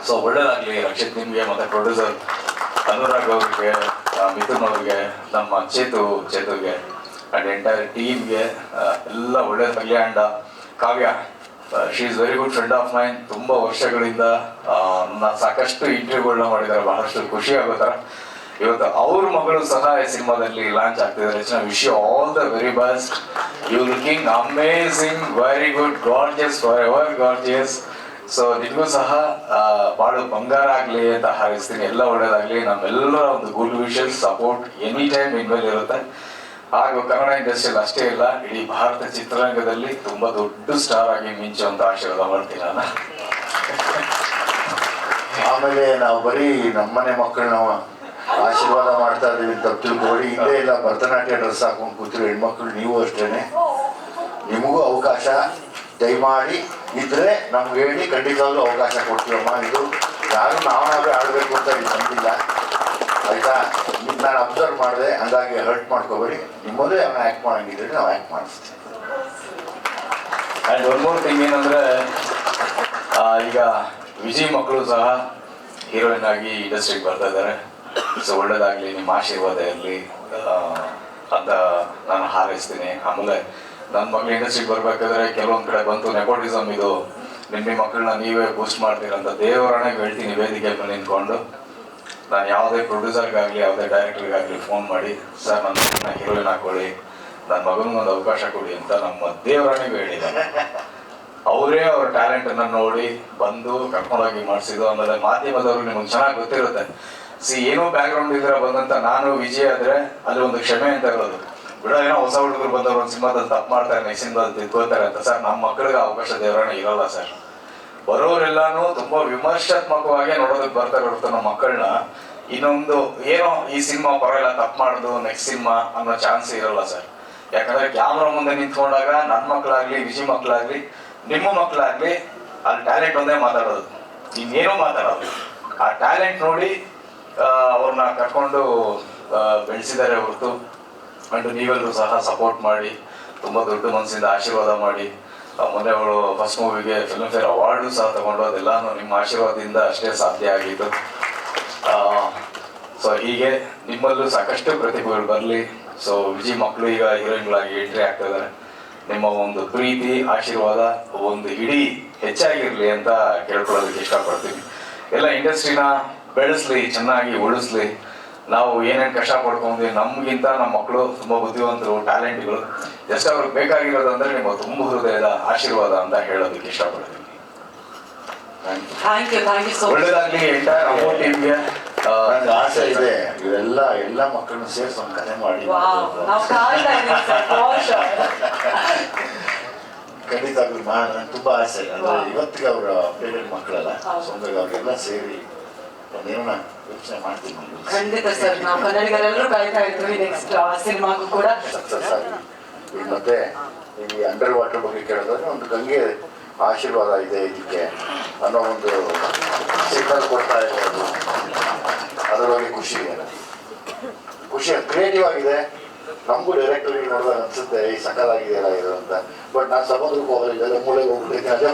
ಸೊ ಒಳ್ಳೇದಾಗ್ಲಿ ರಕ್ಷಿತ್ ನಿಮ್ಗೆ, ಮತ್ತೆ ಪ್ರೊಡ್ಯೂಸರ್ ಅನುರಾಗ್ ಅವ್ರಿಗೆ, ಮಿಥುನ್ ಅವ್ರಿಗೆ, ನಮ್ಮ ಚೇತುಗೆ ಅಂಡ್ ಎಂಟೈರ್ ಟೀಮ್ಗೆ ಎಲ್ಲ ಒಳ್ಳೇದಾಗ್ಲಿ. And Kavya, she is very good friend of main. ತುಂಬಾ ವರ್ಷಗಳಿಂದ ಸಾಕಷ್ಟು ಇಂಟರ್ವ್ಯೂಗಳನ್ನ ಮಾಡಿದ್ದಾರೆ, ಬಹಳಷ್ಟು ಖುಷಿ ಆಗೋ ಥರ. ಇವತ್ತು ಅವ್ರ ಮಗಳು ಸಹ ಈ ಸಿನಿಮಾದಲ್ಲಿ ಲಾಂಚ್ ಆಗ್ತಿದ್ದಾರೆ. Wish you all the very best. You looking amazing, very good, gorgeous, forever gorgeous. So ನಿಮಗೂ ಸಹ ಬಾಳು ಬಂಗಾರ ಆಗ್ಲಿ ಅಂತ ಹಾರೈಸ್ತೀನಿ. ಎಲ್ಲ ಒಳ್ಳೇದಾಗ್ಲಿ. ನಮ್ಮೆಲ್ಲರ ಒಂದು good wishes, support any time ಇನ್ಮೇಲೆ ಇರುತ್ತೆ. ಹಾಗೂ ಕನ್ನಡ ಇಂಡಸ್ಟ್ರಿಯಲ್ಲಿ ಅಷ್ಟೇ ಇಲ್ಲ, ಇಡೀ ಭಾರತ ಚಿತ್ರರಂಗದಲ್ಲಿ ತುಂಬಾ ದೊಡ್ಡ ಸ್ಟಾರ್ ಆಗಿ ಮಿಂಚುವಂತ ಆಶೀರ್ವಾದ ಮಾಡ್ತೀನಿ ನಾನು. ಆಮೇಲೆ ನಾವು ಬರೀ ನಮ್ಮನೆ ಮಕ್ಕಳನ್ನ ಆಶೀರ್ವಾದ ಮಾಡ್ತಾ ಇದೀವಿ ಅಂತ ತಿಳ್ಕೊಬೇಡಿ. ಹಿಂದೆ ಇಲ್ಲ ಭರತನಾಟ್ಯ ಡ್ರೆಸ್ ಹಾಕೊಂಡು ಕೂತಿರೋ ಹೆಣ್ಮಕ್ಳು ನೀವು ಅಷ್ಟೇನೆ. ನಿಮಗೂ ಅವಕಾಶ ದಯಮಾಡಿ ಇದ್ರೆ ನಮ್ಗೆ ಹೇಳಿ, ಖಂಡಿತವಾಗ್ಲೂ ಅವಕಾಶ ಕೊಡ್ತೀವಮ್ಮ. ಇದು ಯಾರು ನಾವೇ ಆಡಬೇಕು ಅಂತ ಇಲ್ಲಿ ಬಂದಿಲ್ಲ, ಆಯ್ತಾ? ಈಗ ನಾನು ಅಬ್ಸರ್ವ್ ಮಾಡಿದೆ, ಹಂಗಾಗಿ ಹರ್ಟ್ ಮಾಡ್ಕೋಬೇಡಿ. ನಿಮ್ಮದೇ ಅವನ್ನ ಆ್ಯಕ್ಟ್ ಮಾಡಂಗಿದ್ರೆ ನಾವು ಆ್ಯಕ್ಟ್ ಮಾಡಿಸ್ತೀವಿ. ಆ್ಯಂಡ್ ಒನ್ ಮೋರ್ ಥಿಂಗ್ ಏನಂದ್ರೆ, ಈಗ ವಿಜಯ್ ಮಕ್ಕಳು ಸಹ ಹೀರೋಯಿನ್ ಆಗಿ ಇಂಡಸ್ಟ್ರಿಗೆ ಬರ್ತಾ ಇದ್ದಾರೆ. ಸೊ ಒಳ್ಳೇದಾಗ್ಲಿ, ನಿಮ್ಮ ಆಶೀರ್ವಾದ ಇರಲಿ ಅಂತ ನಾನು ಹಾರೈಸ್ತೀನಿ. ಆಮೇಲೆ ನನ್ನ ಮಗಳು ಇಂಡಸ್ಟ್ರಿಗೆ ಬರ್ಬೇಕಾದ್ರೆ ಕೆಲವೊಂದು ಕಡೆ ಬಂತು ನೆಪೋಟಿಸಮ್, ಇದು ನಿಮ್ಮ ಮಕ್ಕಳನ್ನ ನೀವೇ ಬೂಸ್ಟ್ ಮಾಡ್ತೀರಂತ ದೇವರಾಣೆಗೆ ಹೇಳ್ತೀನಿ ವೇದಿಕೆ ಮೇಲೆ ನಿಂತ್ಕೊಂಡು. ನಾನು ಯಾವುದೇ ಪ್ರೊಡ್ಯೂಸರ್ಗಾಗಲಿ ಯಾವುದೇ ಡೈರೆಕ್ಟರ್ಗಾಗಲಿ ಫೋನ್ ಮಾಡಿ, ಸರ್ ನನ್ನ ಹೀರೋಯಿನ್ ಹಾಕೊಳ್ಳಿ, ನನ್ನ ಮಗನಿಗೊಂದು ಅವಕಾಶ ಕೊಡಿ ಅಂತ ನಮ್ಮ ದೇವರಾಣಿಗೂ ಹೇಳಿದ್ದಾರೆ. ಅವರೇ ಅವ್ರ ಟ್ಯಾಲೆಂಟನ್ನು ನೋಡಿ ಬಂದು ಕರ್ಕೊಂಡೋಗಿ ಮಾಡಿಸಿದ್ದು. ಆಮೇಲೆ ಮಾಧ್ಯಮದವರು ನಿಮಗೆ ಚೆನ್ನಾಗಿ ಗೊತ್ತಿರುತ್ತೆ. ಏನೋ ಬ್ಯಾಕ್ಗ್ರೌಂಡ್ ಇದ್ರೆ ಬಂದಂತ ನಾನು ವಿಜಯ್ ಆದ್ರೆ ಅಲ್ಲಿ ಒಂದು ಕ್ಷಮೆ ಅಂತ ಇರೋದು. ಬಿಡೋ ಏನೋ ಹೊಸ ಹುಡುಗರು ಬಂದವರು ಒಂದು ಸಿನಿಮಾದಲ್ಲಿ ತಪ್ಪು ಮಾಡ್ತಾರೆ, ನೆಕ್ಸ್ಟ್ ಸಿನಿಮಾದಲ್ಲಿ ತಿಳ್ಕೋತಾರೆ ಅಂತ. ಸರ್ ನಮ್ಮ ಮಕ್ಕಳಿಗೆ ಅವಕಾಶ ದೇವರಾಣೆ ಇರೋಲ್ಲ ಸರ್. ಬರೋರೆಲ್ಲಾನು ತುಂಬಾ ವಿಮರ್ಶಾತ್ಮಕವಾಗಿ ನೋಡೋದಕ್ಕೆ ಬರ್ತಾರೆ ಹೊರತು ನಮ್ಮ ಮಕ್ಕಳನ್ನ ಇನ್ನೊಂದು ಏನೋ ಈ ಸಿನಿಮಾ ಪರವಾಗಿಲ್ಲ ತಪ್ಪು ಮಾಡುದು ನೆಕ್ಸ್ಟ್ ಸಿನಿಮಾ ಅನ್ನೋ ಚಾನ್ಸ್ ಇರಲ್ಲ ಸರ್. ಯಾಕಂದ್ರೆ ಕ್ಯಾಮ್ರಾ ಮುಂದೆ ನಿಂತ್ಕೊಂಡಾಗ ನನ್ನ ಮಕ್ಕಳಾಗ್ಲಿ, ವಿಜಯ್ ಮಕ್ಕಳಾಗ್ಲಿ, ನಿಮ್ಮ ಮಕ್ಕಳಾಗ್ಲಿ, ಅಲ್ಲಿ ಟ್ಯಾಲೆಂಟ್ ಒಂದೇ ಮಾತಾಡೋದು, ಇನ್ನೇನೋ ಮಾತಾಡೋದು. ಆ ಟ್ಯಾಲೆಂಟ್ ನೋಡಿ ಅವ್ರನ್ನ ಕರ್ಕೊಂಡು ಬೆಳೆಸಿದ್ದಾರೆ ಹೊರತು. ಅಂಡ್ ನೀವೆಲ್ಲರೂ ಸಹ ಸಪೋರ್ಟ್ ಮಾಡಿ, ತುಂಬ ದೊಡ್ಡ ಮನಸ್ಸಿಂದ ಆಶೀರ್ವಾದ ಮಾಡಿ. ಮೊನ್ನೆ ಅವಳು ಫಸ್ಟ್ ಮೂವಿಗೆ ಫಿಲ್ಮ್ ಫೇರ್ ಅವಾರ್ಡು ಸಹ ತಗೊಂಡು, ಅದೆಲ್ಲಾನು ನಿಮ್ಮ ಆಶೀರ್ವಾದದಿಂದ ಅಷ್ಟೇ ಸಾಧ್ಯ ಆಗಿದ್ದು. ಸೊ ಹೀಗೆ ನಿಮ್ಮಲ್ಲೂ ಸಾಕಷ್ಟು ಪ್ರತಿಭೆಗಳು ಬರಲಿ. ಸೊ ವಿಜಯ್ ಮಕ್ಕಳು ಈಗ ಹೀರೋಯಿನ್ಗಳಾಗಿ ಎಂಟ್ರಿ ಆಗ್ತಾ ಇದ್ದಾರೆ. ನಿಮ್ಮ ಒಂದು ಪ್ರೀತಿ ಆಶೀರ್ವಾದ ಒಂದು ಇಡೀ ಹೆಚ್ಚಾಗಿರ್ಲಿ ಅಂತ ಕೇಳ್ಕೊಳ್ಳೋದಕ್ಕೆ ಇಷ್ಟಪಡ್ತೀನಿ. ಎಲ್ಲ ಇಂಡಸ್ಟ್ರಿನ ಬೆಳೆಸ್ಲಿ, ಚೆನ್ನಾಗಿ ಉಳಿಸ್ಲಿ. ನಾವು ಏನೇನು ಕಷ್ಟ ಪಡ್ಕೊಂಡ್ವಿ, ನಮಗಿಂತ ನಮ್ಮ ಮಕ್ಕಳು ತುಂಬ ಬುದ್ಧಿವಂತರು, ಟ್ಯಾಲೆಂಟ್ಗಳು. ಜಸ್ಟ್ ಅವ್ರಿಗೆ ಬೇಕಾಗಿರೋದಂದ್ರೆ ನಿಮ್ಮ ತುಂಬ ಹೃದಯದ ಆಶೀರ್ವಾದ ಅಂತ ಹೇಳೋದಕ್ಕೆ ಇಷ್ಟಪಡ್ತೀನಿ. Thank you so much. ಒಳ್ಳೇದಾಗ್ಲಿ ಎಂಟೈರ್ ಅಮ್ಮೋ ಟೀಮ್ಗೆ. ನನಗೆ ಆಸೆ ಇದೆ ಎಲ್ಲ ಮಕ್ಕಳನ್ನ ಸೇರಿಸಿ ಒಂದು ಕಥೆ ಮಾಡಿ. ನಾವು ಕಾಯ್ತಾ ಇದ್ದೀವಿ ಸರ್, ಖಂಡಿತವಾಗ್ಲೂ ನನಗೆ ತುಂಬ ಆಸೆ. ಅಂದರೆ ಇವತ್ತಿಗೆ ಅವರ ಅಪ್ಡೇಟೆಡ್ ಮಕ್ಕಳಲ್ಲ, ಸ್ವಂತ ಅವರೆಲ್ಲ ಸೇರಿ ಒಂದೇನೋ ಯೋಚನೆ ಮಾಡ್ತೀನಿ. ಖಂಡಿತ ಸರ್, ನಾವು ಕನ್ನಡಿಗರೆಲ್ಲರೂ ಕಾಯ್ತಾ ಇರ್ತೀವಿ ನೆಕ್ಸ್ಟ್ ಸಿನಿಮಾಗೂ ಕೂಡ ಸಕ್ಸಸ್ ಆಗಿ. ಈಗ ಮತ್ತೆ ಈ ಅಂಡರ್ ವಾಟರ್ ಬಗ್ಗೆ ಕೇಳಿದ್ರೆ ಒಂದು ಗಂಗೆ ಆಶೀರ್ವಾದ ಇದೆ ಇದಕ್ಕೆ ಅನ್ನೋ ಒಂದು ಸಿಗ್ನಲ್ ಕೊಡ್ತಾ ಇರೋದು, ಅದರ ಬಗ್ಗೆ ಖುಷಿ ಇದೆ. ಖುಷಿ ಕ್ರಿಯೇಟಿವ್ ಆಗಿದೆ. ನಮಗೂ ಡೈರೆಕ್ಟರ್ಗೆ ನೋಡಿದಾಗ ಅನ್ಸುತ್ತೆ ಈ ಸಕಲಾಗಿದೆಯಲ್ಲ ಇದು ಅಂತ. ಬಟ್ ನಾನು ಸಮುದ್ರಕ್ಕೆ ಹೋಗಲಿಲ್ಲ, ಮೂಳೆಗೆ ಹೋಗ್ಬಿಟ್ಟಿದ್ದೀನಿ. ಅದೇ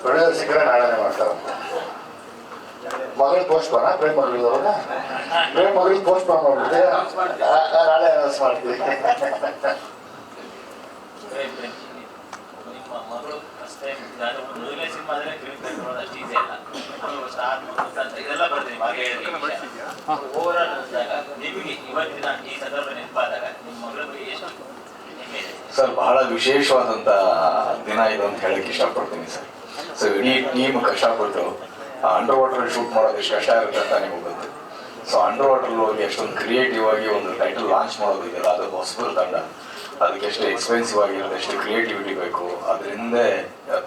ಪ್ರೊಡ್ಯೂಸರ್ ಸಿಕ್ಕರೆ ನಾಳೆನೇ ಮಾಡ್ತಾರಂತ. ಮಗಳಿಗೆ ಪೋಸ್ಟ್ಪೋನ ಪ್ರೇಮ್ ಮಗಳಿದವಾಗ ಪ್ರೇಮ್ ಮಗಳಿಗೆ ಪೋಸ್ಟ್ಪೋನ್ ಮಾಡ್ಬಿಟ್ಟೆ, ನಾಳೆ ಅನೌನ್ಸ್ ಮಾಡ್ತೀವಿ. ಸರ್ ಬಹಳ ವಿಶೇಷವಾದಂಥ ದಿನ ಇದು ಅಂತ ಹೇಳಕ್ಕೆ ಇಷ್ಟಪಡ್ತೀನಿ ಸರ್. ಸೊ ಇಡೀ ಟೀಮ್ ಕಷ್ಟಪಟ್ಟು ಅಂಡರ್ ವಾಟರ್ ಶೂಟ್ ಮಾಡೋದು ಎಷ್ಟು ಕಷ್ಟ ಇರುತ್ತೆ ಅಂತ ನಿಮಗೆ ಗೊತ್ತು. ಸೊ ಅಂಡರ್ ವಾಟರ್ ಹೋಗಿ ಅಷ್ಟೊಂದು ಕ್ರಿಯೇಟಿವ್ ಆಗಿ ಒಂದು ಟೈಟಲ್ ಲಾಂಚ್ ಮಾಡೋದು ಇದೆಯಲ್ಲ, ಅದು ಹೊಸಬರ ತಂಡ. ಅದಕ್ಕೆ ಎಷ್ಟು ಎಕ್ಸ್ಪೆನ್ಸಿವ್ ಆಗಿರುತ್ತೆ, ಎಷ್ಟು ಕ್ರಿಯೇಟಿವಿಟಿ ಬೇಕು, ಅದರಿಂದ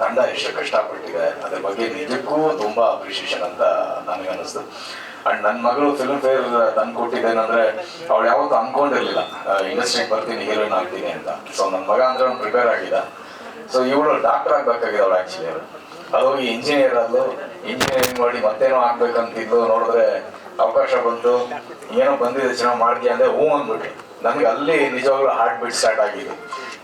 ತಂಡ ಎಷ್ಟು ಕಷ್ಟಪಟ್ಟಿದೆ, ಅದ್ರ ಬಗ್ಗೆ ನಿಜಕ್ಕೂ ತುಂಬ ಅಪ್ರಿಷಿಯೇಷನ್ ಅಂತ ನನಗೆ ಅನ್ನಿಸ್ತು. ಅಂಡ್ ನನ್ನ ಮಗಳು ಫಿಲ್ಮ್ ಫೇರ್ ತಂದು ಕೊಟ್ಟಿದ್ದೇನೆಂದ್ರೆ, ಅವಳು ಯಾವತ್ತೂ ಅನ್ಕೊಂಡಿರ್ಲಿಲ್ಲ ಇಂಡಸ್ಟ್ರಿಗೆ ಬರ್ತೀನಿ, ಹೀರೋಯಿನ್ ಆಗ್ತೀನಿ ಅಂತ. ಸೊ ನನ್ನ ಮಗ ಅಂದ್ರೆ ಅವ್ನು ಪ್ರಿಪೇರ್ ಆಗಿದ್ದ. ಸೊ ಇವಳು ಡಾಕ್ಟರ್ ಆಗ್ಬೇಕಾಗಿದೆ ಅವಳು ಆ್ಯಕ್ಚುಲಿ. ಅದು ಹೋಗಿ ಇಂಜಿನಿಯರ್ ಆದ್ಲು, ಇಂಜಿನಿಯರಿಂಗ್ ಮಾಡಿ ಮತ್ತೇನೋ ಆಗ್ಬೇಕಂತಿದ್ದು, ನೋಡಿದ್ರೆ ಅವಕಾಶ ಬಂತು, ಏನೋ ಬಂದಿದೆ ಚೆನ್ನಾಗಿ ಮಾಡ್ತೀಯ ಅಂದರೆ ಹ್ಞೂ ಅಂದ್ಬಿಟ್ಟು. ನನಗೆ ಅಲ್ಲಿ ನಿಜವಾಗ್ಲೂ ಹಾರ್ಟ್ ಬೀಟ್ ಸ್ಟಾರ್ಟ್ ಆಗಿದೆ.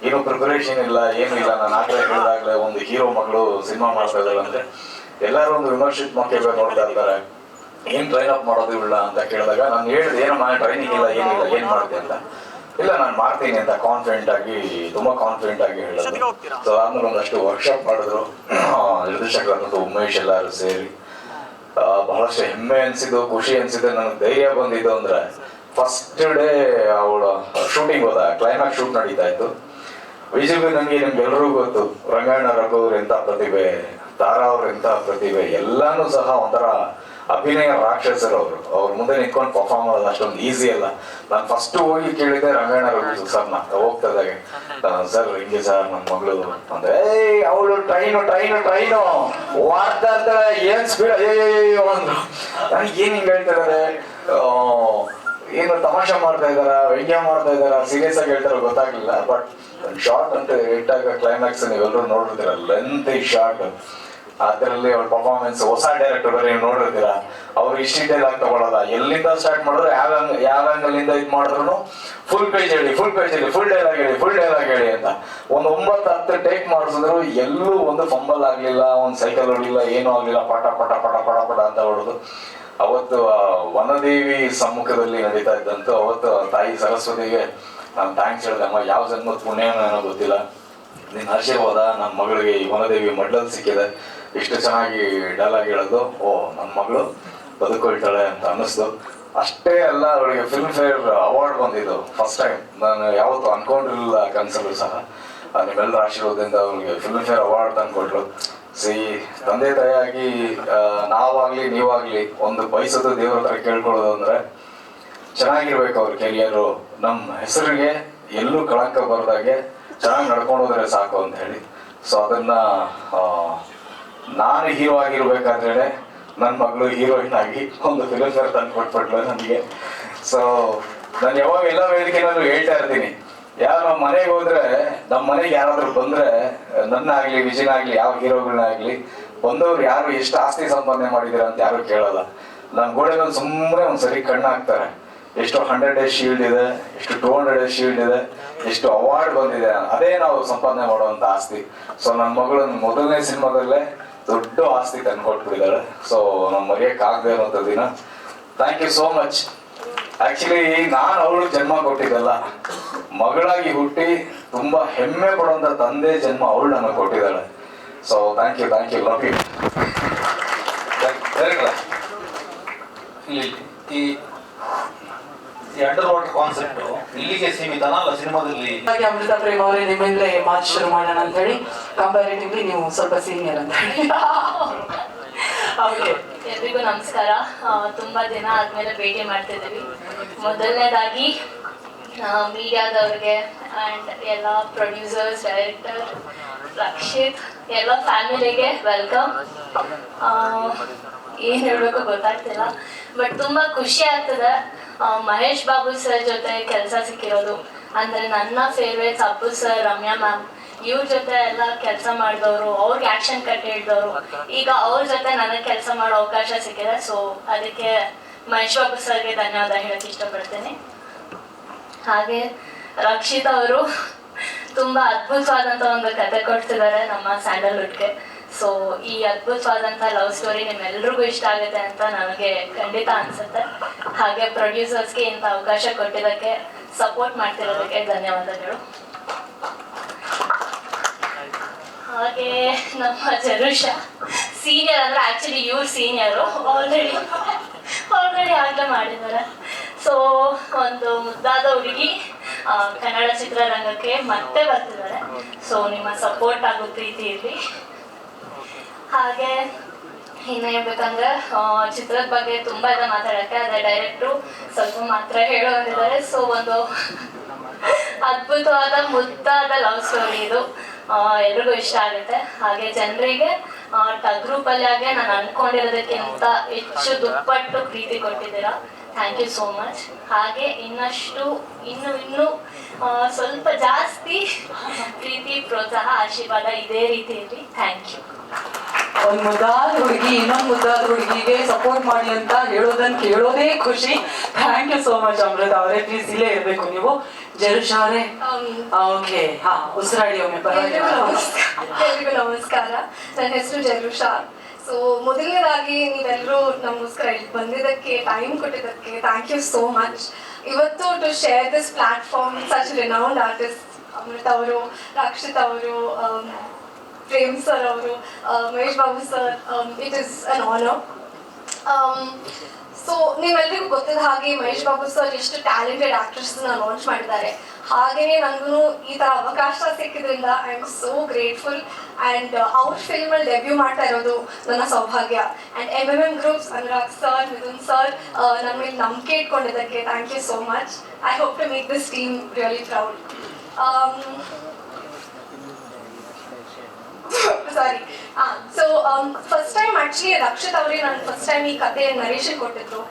ಏನು ಪ್ರಿಪರೇಷನ್ ಇಲ್ಲ, ಏನೂ ಇಲ್ಲ. ನಾನು ಆಗಲೇ ಹೇಳಿದಾಗಲೇ ಒಂದು ಹೀರೋ ಮಗಳು ಸಿನಿಮಾ ಮಾಡ್ತಾ ಇದ್ದಾರೆ ಅಂದರೆ ಎಲ್ಲರೂ ಒಂದು ವಿಮರ್ಶಾತ್ಮಕ ನೋಡ್ತಾ ಇರ್ತಾರೆ, ಏನು ಟ್ರೈನ್ ಅಪ್ ಮಾಡೋದು ಇಲ್ಲ ಅಂತ ಕೇಳಿದಾಗ ನಾನು ಹೇಳಿದೆ, ಏನೋ ಟ್ರೈನಿಂಗ್ ಇಲ್ಲ, ಏನಿಲ್ಲ, ಏನು ಮಾಡಿದೆ ಅಂತ. ಇಲ್ಲ ನಾನು ಮಾಡ್ತೀನಿ ಅಂತ ಕಾನ್ಫಿಡೆಂಟ್ ಆಗಿ, ತುಂಬ ಕಾನ್ಫಿಡೆಂಟ್ ಆಗಿ ಹೇಳಿದ್ರು. ಸೊ ಆದ್ಮೇಲೆ ಒಂದಷ್ಟು ವರ್ಕ್ಶಾಪ್ ಮಾಡಿದ್ರು ನಿರ್ದೇಶಕರು ಉಮೇಶ್ ಎಲ್ಲರೂ ಸೇರಿ. ಬಹಳಷ್ಟು ಹೆಮ್ಮೆ ಅನಿಸಿದ್ದು, ಖುಷಿ ಅನಿಸಿದ್ದು, ನನಗೆ ಧೈರ್ಯ ಬಂದಿದ್ದು ಅಂದರೆ ಫಸ್ಟ್ ಡೇ ಅವಳು ಶೂಟಿಂಗ್ ಹೋದ, ಕ್ಲೈಮ್ಯಾಕ್ಸ್ ಶೂಟ್ ನಡೀತಾ ಇತ್ತು. ವಿಜಯ್ ನನಗೆ ನಿಮ್ಗೆಲ್ಲರಿಗೂ ಗೊತ್ತು, ರಂಗಾಯಣ ರಘು ಅವ್ರು ಎಂಥ ಪ್ರತಿಭೆ, ತಾರಾ ಅವ್ರು ಎಂಥ ಪ್ರತಿಭೆ, ಎಲ್ಲಾನು ಸಹ ಒಂಥರ ಅಭಿನಯ ರಾಕ್ಷಸರು ಅವರು. ಅವ್ರ ಮುಂದೆ ನಿಂತ್ಕೊಂಡು ಪರ್ಫಾರ್ಮ್ ಮಾಡೋದು ಅಷ್ಟೊಂದು ಈಸಿ ಅಲ್ಲ. ನಾನು ಫಸ್ಟ್ ಹೋಗಿ ಕೇಳಿದ್ದೆ ರಂಗಾಯಣ ರಘು ಸರ್ನ ಹೋಗ್ತಾ ಇದ್ದಾಗೆ, ಸರ್ ಹಿಂಗೆ ಸರ್ ನನ್ನ ಮಗಳು ಅಂದ್ರೆ, ಅವಳು ಟ್ರೈನು ವಾಡ್ತಾ ಇರ್ತಾಳೆ, ಏನ್ ಸ್ಪೀಡ್ ಅಯ್ಯೋ ಅಂದ್ರು. ನನಗೆ ಏನ್ ಹಿಂಗೆ ಹೇಳ್ತಿದ್ದಾರೆ, ಏನು ತಮಾಷೆ ಮಾಡ್ತಾ ಇದಾರ, ವ್ಯಂಗ್ಯ ಮಾಡ್ತಾ ಇದಾರ, ಸೀರಿಯಸ್ ಆಗಿ ಹೇಳ್ತಾರ ಗೊತ್ತಾಗ್ಲಿಲ್ಲ. ಬಟ್ ಶಾರ್ಟ್ ಅಂತ ಇಟ್ಟಾಗ ಕ್ಲೈಮ್ಯಾಕ್ಸ್ ನೀವೆಲ್ಲರೂ ನೋಡಿರ್ತೀರ, ಲೆಂತ್ ಶಾರ್ಟ್. ಅದರಲ್ಲಿ ಅವ್ರ ಪರ್ಫಾರ್ಮೆನ್ಸ್ ಹೊಸ ಡೈರೆಕ್ಟರ್ ಬೇರೆ ನೀವು ನೋಡಿರ್ತೀರ, ಅವ್ರು ಇಷ್ಟು ಡೀಟೇಲ್ ಆಗಿ ತಗೊಳ್ಳೋದ. ಎಲ್ಲಿಂದ ಸ್ಟಾರ್ಟ್ ಮಾಡಿದ್ರು, ಯಾವ ಆಂಗಲ್ ಇಂದ ಇದು ಮಾಡಿದ್ರು ಫುಲ್ ಪೇಜ್ ಹೇಳಿ, ಫುಲ್ ಡೈಲಾಗ್ ಹೇಳಿ ಅಂತ ಒಂದು 9-10 ಟೇಕ್ ಮಾಡಿಸಿದ್ರು. ಎಲ್ಲೂ ಒಂದು ಫಂಬಲ್ ಆಗ್ಲಿಲ್ಲ, ಒಂದು ಸೈಕಲ್ ಹೊಡಿಲಿಲ್ಲ, ಏನೂ ಆಗ್ಲಿಲ್ಲ. ಪಟ ಅಂತ ಹೊಡೆದು ಅವತ್ತು ವನದೇವಿ ಸಮ್ಮುಖದಲ್ಲಿ ನಡೀತಾ ಇದ್ದಂತೂ ಅವತ್ತು ತಾಯಿ ಸರಸ್ವತಿಗೆ ನಾನು ಥ್ಯಾಂಕ್ಸ್ ಹೇಳಿದೆ. ಅಮ್ಮ, ಯಾವ ಜನ್ಮದ ಪುಣ್ಯನೋ ಏನೋ ಗೊತ್ತಿಲ್ಲ, ನಿನ್ನ ಆಶೀರ್ವಾದ ನನ್ನ ಮಗಳಿಗೆ ಈ ವನದೇವಿ ಮಡ್ಲಲ್ಲಿ ಸಿಕ್ಕಿದೆ. ಇಷ್ಟು ಚೆನ್ನಾಗಿ ಡೈಲಾಗ್ ಹೇಳೋದು, ಓ ನನ್ನ ಮಗಳು ಬದುಕೊಳ್ತಾಳೆ ಅಂತ ಅನ್ನಿಸ್ತು. ಅಷ್ಟೇ ಅಲ್ಲ, ಅವಳಿಗೆ ಫಿಲ್ಮ್ ಫೇರ್ ಅವಾರ್ಡ್ ಬಂದಿದ್ದು ಫಸ್ಟ್ ಟೈಮ್. ನಾನು ಯಾವತ್ತೂ ಅನ್ಕೊಂಡಿರಲಿಲ್ಲ ಕನಸಲ್ಲೂ ಸಹ. ನಿಮ್ಮೆಲ್ಲರ ಆಶೀರ್ವಾದದಿಂದ ಅವಳಿಗೆ ಫಿಲ್ಮ್ ಫೇರ್ ಅವಾರ್ಡ್ ತಂದ್ಕೊಟ್ರು. ತಂದೆ ತಾಯಿಯಾಗಿ ನಾವಾಗ್ಲಿ ನೀವಾಗ್ಲಿ ಒಂದು ಬಯಸೋದು ದೇವ್ರ ಹತ್ರ ಕೇಳ್ಕೊಳ್ಳೋದು ಅಂದ್ರೆ ಚೆನ್ನಾಗಿರ್ಬೇಕು ಅವ್ರ ಕೆರಿಯರು, ನಮ್ಮ ಹೆಸರಿಗೆ ಎಲ್ಲೂ ಕಳಂಕ ಬರ್ದಾಗೆ ಚೆನ್ನಾಗಿ ನಡ್ಕೊಂಡು ಹೋದ್ರೆ ಸಾಕು ಅಂತ ಹೇಳಿ. ಸೊ ಅದನ್ನ ನಾನು ಹೀರೋ ಆಗಿರ್ಬೇಕಾದ್ರೆ ನನ್ನ ಮಗಳು ಹೀರೋಯಿನ್ ಆಗಿ ಒಂದು ಫಿಲ್ಮ್ ಫೇರ್ ತಂದು ಕೊಟ್ಬಿಟ್ಲು ನನಗೆ. ಸೊ ನಾನು ಯಾವಾಗ ಎಲ್ಲ ವೇದಿಕೆನಲ್ಲೂ ಹೇಳ್ತಾ ಇರ್ತೀನಿ, ಯಾರು ನಮ್ಮ ಮನೆಗೆ ಹೋದ್ರೆ, ನಮ್ಮ ಮನೆಗೆ ಯಾರಾದ್ರೂ ಬಂದ್ರೆ, ನನ್ನ ಆಗ್ಲಿ ವಿಜಯನಾಗ್ಲಿ ಯಾವ ಹೀರೋಗಳನ್ನಾಗ್ಲಿ ಬಂದವ್ರು ಯಾರು ಎಷ್ಟು ಆಸ್ತಿ ಸಂಪಾದನೆ ಮಾಡಿದ್ದೀರಾ ಅಂತ ಯಾರು ಕೇಳಲ್ಲ. ನನ್ನ ಗೋಡೆ ಮೇಲೆ ಸುಮ್ಮನೆ ಒಂದ್ಸರಿ ಕಣ್ಣು ಹಾಕ್ತಾರೆ. ಎಷ್ಟು 100 ಡೇಸ್ ಶೀಲ್ಡ್ ಇದೆ, ಎಷ್ಟು 200 ಡೇಸ್ ಶೀಲ್ಡ್ ಇದೆ, ಎಷ್ಟು ಅವಾರ್ಡ್ ಬಂದಿದೆ, ಅದೇ ನಾವು ಸಂಪಾದನೆ ಮಾಡುವಂತ ಆಸ್ತಿ. ಸೊ ನನ್ನ ಮಗಳು ಮೊದಲನೇ ಸಿನಿಮಾದಲ್ಲೇ ದೊಡ್ಡ ಆಸ್ತಿ ತಂದ್ಕೊಟ್ಬಿಟ್ಟಿದ್ದಾಳೆ. ಸೊ ನಾವು ಮರೆಯಕ್ಕಾಗದೆ ಇರುವಂಥ ದಿನ. Thank you so much. Actually ನಾನು ಅವಳು ಜನ್ಮ ಕೊಟ್ಟಿದ್ದಲ್ಲ, ಮಗಳಾಗಿ ಹುಟ್ಟಿ ತುಂಬಾ ಹೆಮ್ಮೆ ಪಡುವಂತ ತಂದೆ ಜನ್ಮ ಅವಳು ನನಗೆ ಕೊಟ್ಟಿದ್ದಾಳೆ. So thank you, love you. ಈ ಅಂಡರ್ ವಾಟರ್ ಕಾನ್ಸೆಪ್ಟ್ ಇಲ್ಲಿಗೆ ಸೀಮಿತನಾ ಅಲ್ಲ ಸಿನಿಮಾದಲ್ಲಿ? ಹಾಗೆ ಅಮೃತ ಪ್ರೇಮ್ ಅವರೇ, ನಿಮ್ಮಿಂದಲೇ ಮಾತು ಶುರು ಮಾಡೋಣ ಅಂತ ಹೇಳಿ. ಕಂಪ್ಯಾರಿಟಿವ್ಲಿ ನೀವು ಸ್ವಲ್ಪ ಸೀನಿಯರ್ ಅಂತ ಹೇಳಿ. ಎಲ್ರಿಗೂ ನಮಸ್ಕಾರ. ತುಂಬಾ ದಿನ ಆದ್ಮೇಲೆ ಭೇಟಿ ಮಾಡ್ತಿದ್ದೀವಿ. ಮೊದಲನೇದಾಗಿ ಮೀಡಿಯಾದವ್ರಿಗೆ ಆ್ಯಂಡ್ ಎಲ್ಲ ಪ್ರೊಡ್ಯೂಸರ್ಸ್, ಡೈರೆಕ್ಟರ್, ರಕ್ಷಿತ್, ಎಲ್ಲ ಫ್ಯಾಮಿಲಿಗೆ ವೆಲ್ಕಮ್. ಏನು ಹೇಳಬೇಕು ಗೊತ್ತಾಗ್ತಿಲ್ಲ, ಬಟ್ ತುಂಬಾ ಖುಷಿ ಆಗ್ತದೆ ಮಹೇಶ್ ಬಾಬು ಸರ್ ಜೊತೆ ಕೆಲಸ ಸಿಕ್ಕಿರೋದು. ಅಂದರೆ ನನ್ನ favourites Appu sir, Ramya ma'am, ಇವ್ರ ಜೊತೆ ಎಲ್ಲ ಕೆಲಸ ಮಾಡಿದವರು, ಅವ್ರಿಗೆ ಆ್ಯಕ್ಷನ್ ಕಟ್ ಹೇಳಿದವರು, ಈಗ ಅವ್ರ ಜೊತೆ ನನಗೆ ಕೆಲಸ ಮಾಡೋ ಅವಕಾಶ ಸಿಕ್ಕಿದೆ. ಸೊ ಅದಕ್ಕೆ ಮಹೇಶ್ ಬಾಬು ಸರ್ಗೆ ಧನ್ಯವಾದ ಹೇಳಕ್ಕೆ ಇಷ್ಟಪಡ್ತೀನಿ. ಹಾಗೆ ರಕ್ಷಿತ್ ಅವರು ತುಂಬ ಅದ್ಭುತವಾದಂಥ ಒಂದು ಕತೆ ಕೊಡ್ತಿದ್ದಾರೆ ನಮ್ಮ ಸ್ಯಾಂಡಲ್ವುಡ್ಗೆ. ಸೊ ಈ ಅದ್ಭುತವಾದಂಥ ಲವ್ ಸ್ಟೋರಿ ನಿಮ್ಮೆಲ್ರಿಗೂ ಇಷ್ಟ ಆಗುತ್ತೆ ಅಂತ ನನಗೆ ಖಂಡಿತ ಅನಿಸುತ್ತೆ. ಹಾಗೆ ಪ್ರೊಡ್ಯೂಸರ್ಸ್ಗೆ ಇಂಥ ಅವಕಾಶ ಕೊಟ್ಟಿದ್ದಕ್ಕೆ, ಸಪೋರ್ಟ್ ಮಾಡ್ತಿರೋದಕ್ಕೆ ಧನ್ಯವಾದಗಳು. ಹಾಗೆ ನಮ್ಮ ಜರುಷ ಸೀನಿಯರ್, ಅಂದರೆ ಆ್ಯಕ್ಚುಲಿ ಇವ್ರು ಸೀನಿಯರು, ಆಲ್ರೆಡಿ ಆಗಲೇ ಮಾಡಿದ್ದಾರೆ. ಸೊ ಒಂದು ಮುದ್ದಾದ ಹುಡುಗಿ ಕನ್ನಡ ಚಿತ್ರರಂಗಕ್ಕೆ ಮತ್ತೆ ಬರ್ತಿದ್ದಾರೆ. ಸೊ ನಿಮ್ಮ ಸಪೋರ್ಟ್ ಹಾಗೂ ಪ್ರೀತಿ ಇರಲಿ. ಹಾಗೆ ಇನ್ನು ಹೇಳ್ಬೇಕಂದ್ರೆ ಚಿತ್ರದ ಬಗ್ಗೆ ತುಂಬ ಇದೆ ಮಾತಾಡೋಕ್ಕೆ, ಅದೇ ಡೈರೆಕ್ಟ್ರು ಸ್ವಲ್ಪ ಮಾತ್ರ ಹೇಳೋರಿದ್ದಾರೆ. ಸೊ ಒಂದು ಅದ್ಭುತವಾದ ಮುದ್ದಾದ ಲವ್ ಸ್ಟೋರಿ ಇದು, ಎಲ್ರಿಗೂ ಇಷ್ಟ ಆಗುತ್ತೆ. ಹಾಗೆ ಜನರಿಗೆ ಟಗ್ರು ಪಲ್ಯಾಗೆ ನಾನು ಅನ್ಕೊಂಡಿರೋದಕ್ಕಿಂತ ಹೆಚ್ಚು ದುಪ್ಪಟ್ಟು ಪ್ರೀತಿ ಕೊಟ್ಟಿದ್ದೀರಾ. Thank you so much. ಹಾಗೆ ಇನ್ನೂ ಸ್ವಲ್ಪ ಜಾಸ್ತಿ ಪ್ರೀತಿ, ಪ್ರೋತ್ಸಾಹ, ಆಶೀರ್ವಾದ ಇದೇ ರೀತಿ ಇರಲಿ. Thank you. ಒಂದು ಮುದ್ದಾದ ಹುಡುಗಿ ಇನ್ನೊಂದು ಮುದ್ದಾದ ಹುಡುಗಿಗೆ ಸಪೋರ್ಟ್ ಮಾಡಿ ಅಂತ ಹೇಳೋದನ್ನ ಕೇಳೋದೇ ಖುಷಿ. ಥ್ಯಾಂಕ್ ಯು ಸೋ ಮಚ್ ಅಮೃತ ಅವರೇ. ಪ್ಲೀಸ್ ಇಲ್ಲೇ ಇರಬೇಕು ನೀವು. ಜರುಷಾ ಅವರೇ, ಓಕೆ, ಹಾ, ಉಸಿರಾಡಿ ಒಮ್ಮೆ. ಎಲ್ರಿಗೂ ನಮಸ್ಕಾರ. ನನ್ನ ಹೆಸರು ಜರುಷಾ. ಸೊ ಮೊದಲನೇದಾಗಿ ನೀವೆಲ್ಲರೂ ನಮಗೋಸ್ಕರ ಇಲ್ಲಿ ಬಂದಿದ್ದಕ್ಕೆ, ಟೈಮ್ ಕೊಟ್ಟಿದ್ದಕ್ಕೆ ಥ್ಯಾಂಕ್ ಯು ಸೋ ಮಚ್. ಇವತ್ತು to share this platform such renowned artist Amrutha ಅವರು, ರಕ್ಷಿತ್ ಅವರು, ಪ್ರೇಮ್ ಸರ್ ಅವರು, Mahesh Babu sir, it is an honour. So ನೀವೆಲ್ಲರಿಗೂ ಗೊತ್ತಿದ್ದ ಹಾಗೆ ಮಹೇಶ್ ಬಾಬು ಸರ್ ಎಷ್ಟು ಟ್ಯಾಲೆಂಟೆಡ್ ಆಕ್ಟ್ರೆಸ್ನ ಲಾಂಚ್ ಮಾಡಿದ್ದಾರೆ. ಹಾಗೆಯೇ ನನಗೂ ಈ ಥರ ಅವಕಾಶ ಸಿಕ್ಕಿದ್ರಿಂದ I am so grateful. And ಅವ್ರ ಫಿಲ್ಮಲ್ಲಿ ಡೆಬ್ಯೂ ಮಾಡ್ತಾ ಇರೋದು ನನ್ನ ಸೌಭಾಗ್ಯ. And MMM groups, Anurag sir, Mithun sir ನನ್ನ ಮೇಲೆ ನಂಬಿಕೆ ಇಟ್ಕೊಂಡಿದ್ದಕ್ಕೆ thank you so much. I hope to make this team really proud. Sorry, so first time actually Rakshit ಅವರೇ ನಾನು ಫಸ್ಟ್ ಟೈಮ್ ಈ ಕತೆ ನರೇಶನ್ ಕೊಟ್ಟಿದ್ರು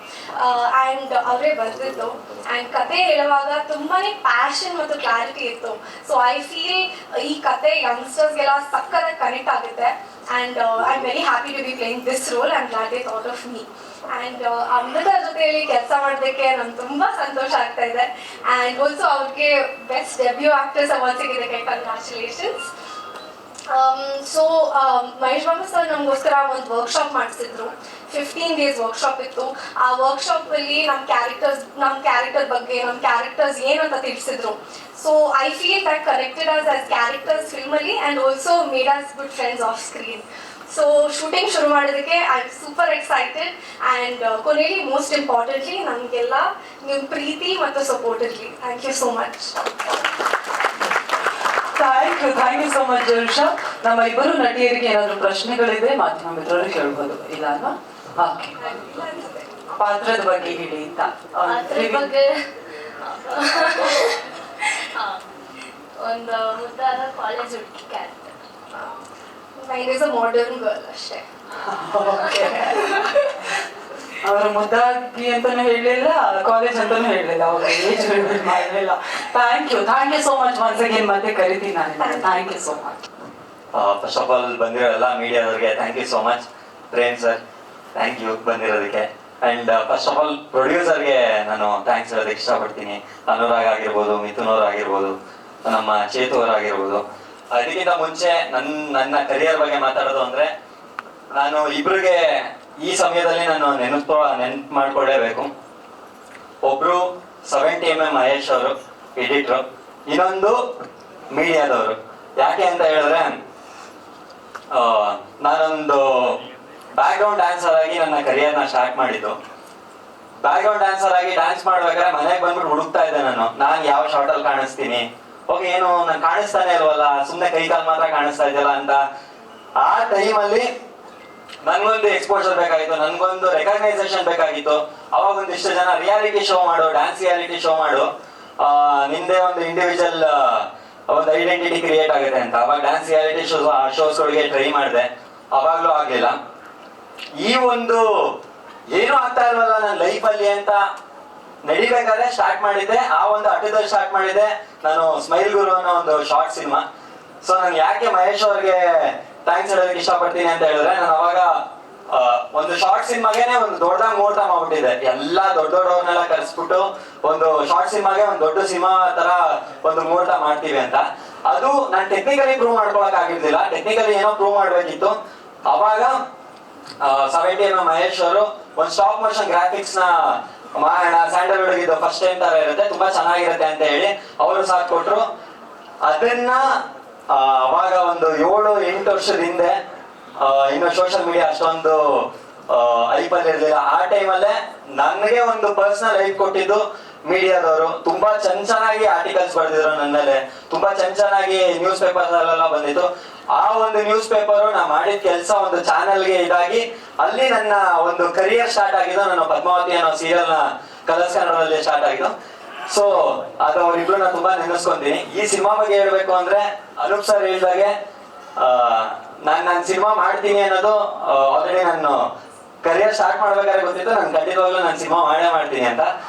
ಆ್ಯಂಡ್ ಅವರೇ ಬರೆದಿದ್ದು. ಆ್ಯಂಡ್ ಕತೆ ಹೇಳುವಾಗ ತುಂಬಾ ಪ್ಯಾಷನ್ ಮತ್ತು ಕ್ಲಾರಿಟಿ ಇತ್ತು. ಸೊ ಐ ಫೀಲ್ ಈ ಕತೆ ಯಂಗ್ಸ್ಟರ್ಸ್ಗೆಲ್ಲ ಸಕ್ಕತ್ತಾಗಿ ಕನೆಕ್ಟ್ ಆಗುತ್ತೆ. And I am very happy to be playing this role and glad they thought of me. And Amrutha ಜೊತೆಯಲ್ಲಿ ಕೆಲಸ ಮಾಡೋದಕ್ಕೆ ನಂಗೆ ತುಂಬ ಸಂತೋಷ ಆಗ್ತಾ ಇದೆ. ಆ್ಯಂಡ್ ಆಲ್ಸೋ ಅವ್ರಿಗೆ ಬೆಸ್ಟ್ ಡೆಬ್ಯೂ ಆಕ್ಟರ್ಸ್ ಅವಾರ್ಡ್ ಸಿಕ್ಕಿದ್ದಕ್ಕೆ congratulations. So Mahesh Babu sir ನಮಗೋಸ್ಕರ ಒಂದು ವರ್ಕ್ಶಾಪ್ ಮಾಡಿಸಿದ್ರು. 15 days ವರ್ಕ್ಶಾಪ್ ಇತ್ತು. ಆ ವರ್ಕ್ಶಾಪಲ್ಲಿ ನಮ್ಮ ಕ್ಯಾರೆಕ್ಟರ್ ಬಗ್ಗೆ, ನಮ್ಮ ಕ್ಯಾರೆಕ್ಟರ್ಸ್ ಏನು ಅಂತ ತಿಳಿಸಿದ್ರು. So I feel that connected us as characters ಫಿಲ್ಮಲ್ಲಿ and also made us good friends off screen. So shooting ಶುರು ಮಾಡೋದಕ್ಕೆ I am super excited. And ಕೊನೆಯಲ್ಲಿ ಮೋಸ್ಟ್ ಇಂಪಾರ್ಟೆಂಟ್ಲಿ ನಮಗೆಲ್ಲ ನಿಮ್ಮ ಪ್ರೀತಿ ಮತ್ತು ಸಪೋರ್ಟ್ ಇರಲಿ. Thank you so much. Thank you so much Jarusha. ನಮ್ಮ ಇಬ್ಬರು ನಟಿಯರಿಗೆ ಏನಾದರೂ ಪ್ರಶ್ನೆಗಳಿದೆ ಮಾಧ್ಯಮ ಮಿತ್ರರು ಕೇಳ್ಬೋದು, ಇಲ್ಲ ಅಲ್ವಾ? ಓಕೆ, ಪಾತ್ರದ ಬಗ್ಗೆ ಹೇಳಿ ಅಂತ. ಬಗ್ಗೆ ಒಂದು ಮುದ್ದಾದ ಕಾಲೇಜ್ ಹುಡುಗಿ character. Main is a modern girl ಅಷ್ಟೇ. ಅವರು ಮುದ್ದಾಗಿ ಅಂತಾನು ಹೇಳಲಿಲ್ಲ, ಕಾಲೇಜ್ ಅಂತಾನು ಹೇಳಲಿಲ್ಲ, ಅವ್ರ ಏಜ್ ಮಾಡಲಿಲ್ಲ. Thank you so much once again. ಮತ್ತೆ ಕರಿತೀನಿ ನಾನು. Thank you so much. First of all ಬಂದಿರೋ ಎಲ್ಲ ಮೀಡಿಯಾದವ್ರಿಗೆ thank you so much. Prem sir thank you ಬಂದಿರೋದಕ್ಕೆ. ಆ್ಯಂಡ್ ಫಸ್ಟ್ ಆಫ್ ಆಲ್ ಪ್ರೊಡ್ಯೂಸರ್ಗೆ ನಾನು ಥ್ಯಾಂಕ್ಸ್ ಹೇಳೋದಕ್ಕೆ ಇಷ್ಟಪಡ್ತೀನಿ. ಅನುರಾಗ್ ಆಗಿರ್ಬೋದು, ಮಿಥುನ್ ಅವ್ರು ಆಗಿರ್ಬೋದು, ನಮ್ಮ ಚೇತು ಅವ್ರು ಆಗಿರ್ಬೋದು. ಅದಕ್ಕಿಂತ ಮುಂಚೆ ನನ್ನ ಕರಿಯರ್ ಬಗ್ಗೆ ಮಾತಾಡೋದು ಅಂದರೆ, ನಾನು ಇಬ್ರಿಗೆ ಈ ಸಮಯದಲ್ಲಿ ನಾನು ನೆನಪು ಮಾಡ್ಕೊಳ್ಳೇಬೇಕು. ಒಬ್ರು 70mm ಮಹೇಶ್ ಅವರು ಎಡಿಟ್ರು, ಇನ್ನೊಂದು ಮೀಡಿಯಾದವರು. ಯಾಕೆ ಅಂತ ಹೇಳಿದ್ರೆ, ನಾನೊಂದು ಬ್ಯಾಕ್ಗ್ರೌಂಡ್ ಡ್ಯಾನ್ಸರ್ ಆಗಿ ನನ್ನ ಕರಿಯರ್ನ ಸ್ಟಾರ್ಟ್ ಮಾಡಿದ್ದು. ಬ್ಯಾಕ್ಗ್ರೌಂಡ್ ಡ್ಯಾನ್ಸರ್ ಆಗಿ ಡ್ಯಾನ್ಸ್ ಮಾಡ್ಬೇಕಾದ್ರೆ ಮನೆಗೆ ಬಂದ್ಬಿಟ್ಟು ಹುಡುಕ್ತಾ ಇದ್ದೆ ನಾನು ಯಾವ ಶಾರ್ಟಲ್ಲಿ ಕಾಣಿಸ್ತೀನಿ, ಓಕೆ ಏನು ನಾನು ಕಾಣಿಸ್ತಾನೆ ಇಲ್ವಲ್ಲ, ಸುಮ್ಮನೆ ಕೈ ಕಾಲು ಮಾತ್ರ ಕಾಣಿಸ್ತಾ ಇದೆಯಲ್ಲ ಅಂತ. ಆ ಟೈಮಲ್ಲಿ ನನ್ಗೊಂದು ಎಕ್ಸ್ಪೋಜರ್ ಬೇಕಾಗಿತ್ತು, ನನ್ಗೊಂದು ರೆಕಗ್ನೈಸೇಷನ್ ಬೇಕಾಗಿತ್ತು. ಅವಾಗ ಒಂದಿಷ್ಟು ಜನ ರಿಯಾಲಿಟಿ ಶೋ ಮಾಡು, ಡ್ಯಾನ್ಸ್ ರಿಯಾಲಿಟಿ ಶೋ ಮಾಡು, ನಿಂದೆ ಒಂದು ಇಂಡಿವಿಜುವಲ್ ಒಂದು ಐಡೆಂಟಿಟಿ ಕ್ರಿಯೇಟ್ ಆಗುತ್ತೆ ಅಂತ. ಅವಾಗ ಡ್ಯಾನ್ಸ್ ರಿಯಾಲಿಟಿ ಶೋಸ್ಗಳಿಗೆ ಟ್ರೈ ಮಾಡಿದೆ, ಅವಾಗ್ಲೂ ಆಗ್ಲಿಲ್ಲ. ಈ ಒಂದು ಏನೂ ಆಗ್ತಾ ಇಲ್ವಲ್ಲ ನನ್ನ ಲೈಫಲ್ಲಿ ಅಂತ ನಡಿಬೇಕಾದ್ರೆ ಸ್ಟಾರ್ಟ್ ಮಾಡಿದ್ದೆ. ಆ ಒಂದು ಹಠದಲ್ಲಿ ಸ್ಟಾರ್ಟ್ ಮಾಡಿದ್ದೆ ನಾನು ಸ್ಮೈಲ್ ಗುರು ಅನ್ನೋ ಒಂದು ಶಾರ್ಟ್ ಸಿನಿಮಾ. ಸೊ ನಾನು ಯಾಕೆ ಮಹೇಶ್ ಅವ್ರಿಗೆ ಥ್ಯಾಂಕ್ಸ್ ಹೇಳೋದಕ್ಕೆ ಇಷ್ಟಪಡ್ತೀನಿ ಅಂತ ಹೇಳಿದ್ರೆ, ನಾನು ಅವಾಗ ಒಂದು ಶಾರ್ಟ್ ಸಿನಿಮಾಗೇನೆ ಒಂದು ದೊಡ್ಡದಾಗಿ ಮುಹೂರ್ತ ಮಾಡ್ಬಿಟ್ಟಿದೆ. ಎಲ್ಲಾ ದೊಡ್ಡವ್ರನ್ನೆಲ್ಲ ಕರೆಸ್ಬಿಟ್ಟು ಒಂದು ಶಾರ್ಟ್ ಸಿನಿಮಾಗೆ ಒಂದು ದೊಡ್ಡ ಸಿನಿಮಾ ತರ ಒಂದು ಮುಹೂರ್ತ ಮಾಡ್ತೀವಿ ಅಂತ. ಅದು ನಾನು ಟೆಕ್ನಿಕಲಿ ಪ್ರೂವ್ ಮಾಡ್ಕೊಳಕ್ ಆಗಿರ್ಲಿಲ್ಲ, ಟೆಕ್ನಿಕಲಿ ಏನೋ ಪ್ರೂವ್ ಮಾಡ್ಬೇಕಿತ್ತು. ಅವಾಗ 70mm ಮಹೇಶ್ ಅವರು ಒಂದು ಸ್ಟಾಪ್ ಮೋಷನ್ ಗ್ರಾಫಿಕ್ಸ್ ನ ಮಾಡೋಣ, ಸ್ಯಾಂಡಲ್ವುಡ್ ಇದು ಫಸ್ಟ್ ಟೈಮ್ ತರ ಇರುತ್ತೆ, ತುಂಬಾ ಚೆನ್ನಾಗಿರುತ್ತೆ ಅಂತ ಹೇಳಿ ಅವರು ಸಾಥ್ ಕೊಟ್ರು. ಅದನ್ನ ಅವಾಗ ಒಂದು 7-8 ವರ್ಷದ ಹಿಂದೆ, ಇನ್ನು ಸೋಷಿಯಲ್ ಮೀಡಿಯಾ ಅಷ್ಟೊಂದು ಐಪಲ್ ಇರ್ಲಿಲ್ಲ. ಆ ಟೈಮಲ್ಲೇ ನನಗೆ ಒಂದು ಪರ್ಸನಲ್ ಲೈಫ್ ಕೊಟ್ಟಿದ್ದು ಮೀಡಿಯಾದವರು. ತುಂಬಾ ಚೆನ್ನಾಗಿ ಆರ್ಟಿಕಲ್ಸ್ ಬರೆದಿದ್ರು ನನ್ನ ಮೇಲೆ, ತುಂಬಾ ಚೆನ್ನಾಗಿ ನ್ಯೂಸ್ ಪೇಪರ್ ಅಲ್ಲೆಲ್ಲ ಬಂದಿತ್ತು. ಆ ಒಂದು ನ್ಯೂಸ್ ಪೇಪರ್ ನಾ ಮಾಡಿದ ಕೆಲಸ ಒಂದು ಚಾನೆಲ್ಗೆ ಇದಾಗಿ ಅಲ್ಲಿ ನನ್ನ ಒಂದು ಕರಿಯರ್ ಸ್ಟಾರ್ಟ್ ಆಗಿದ್ದು. ನಾನು ಪದ್ಮಾವತಿ ಅನ್ನೋ ಸೀರಿಯಲ್ ನ ಕಲರ್ಸ್ ಕನ್ನಡದಲ್ಲಿ ಸ್ಟಾರ್ಟ್ ಆಗಿದ್ದು. ಸೊ ಅದು ಅವರಿಬ್ರು ನಾನು ತುಂಬಾ ನೆನೆಸ್ಕೊಂತೀನಿ. ಈ ಸಿನಿಮಾ ಬಗ್ಗೆ ಹೇಳ್ಬೇಕು ಅಂದ್ರೆ, ಅನೂಪ್ ಸರ್ ಹೇಳಿದಾಗೆ ನಾನು ಸಿನಿಮಾ ಮಾಡ್ತೀನಿ ಅನ್ನೋದು ಆಲ್ರೆಡಿ ನಾನು ಕರಿಯರ್ ಸ್ಟಾರ್ಟ್ ಮಾಡ್ಬೇಕಾದ್ರೆ ಗೊತ್ತಿತ್ತು. ನಾನು ಖಂಡಿತವಾಗ್ಲೂ ನಾನು ಸಿನಿಮಾ ಮಾಡ್ತೀನಿ ಅಂತ.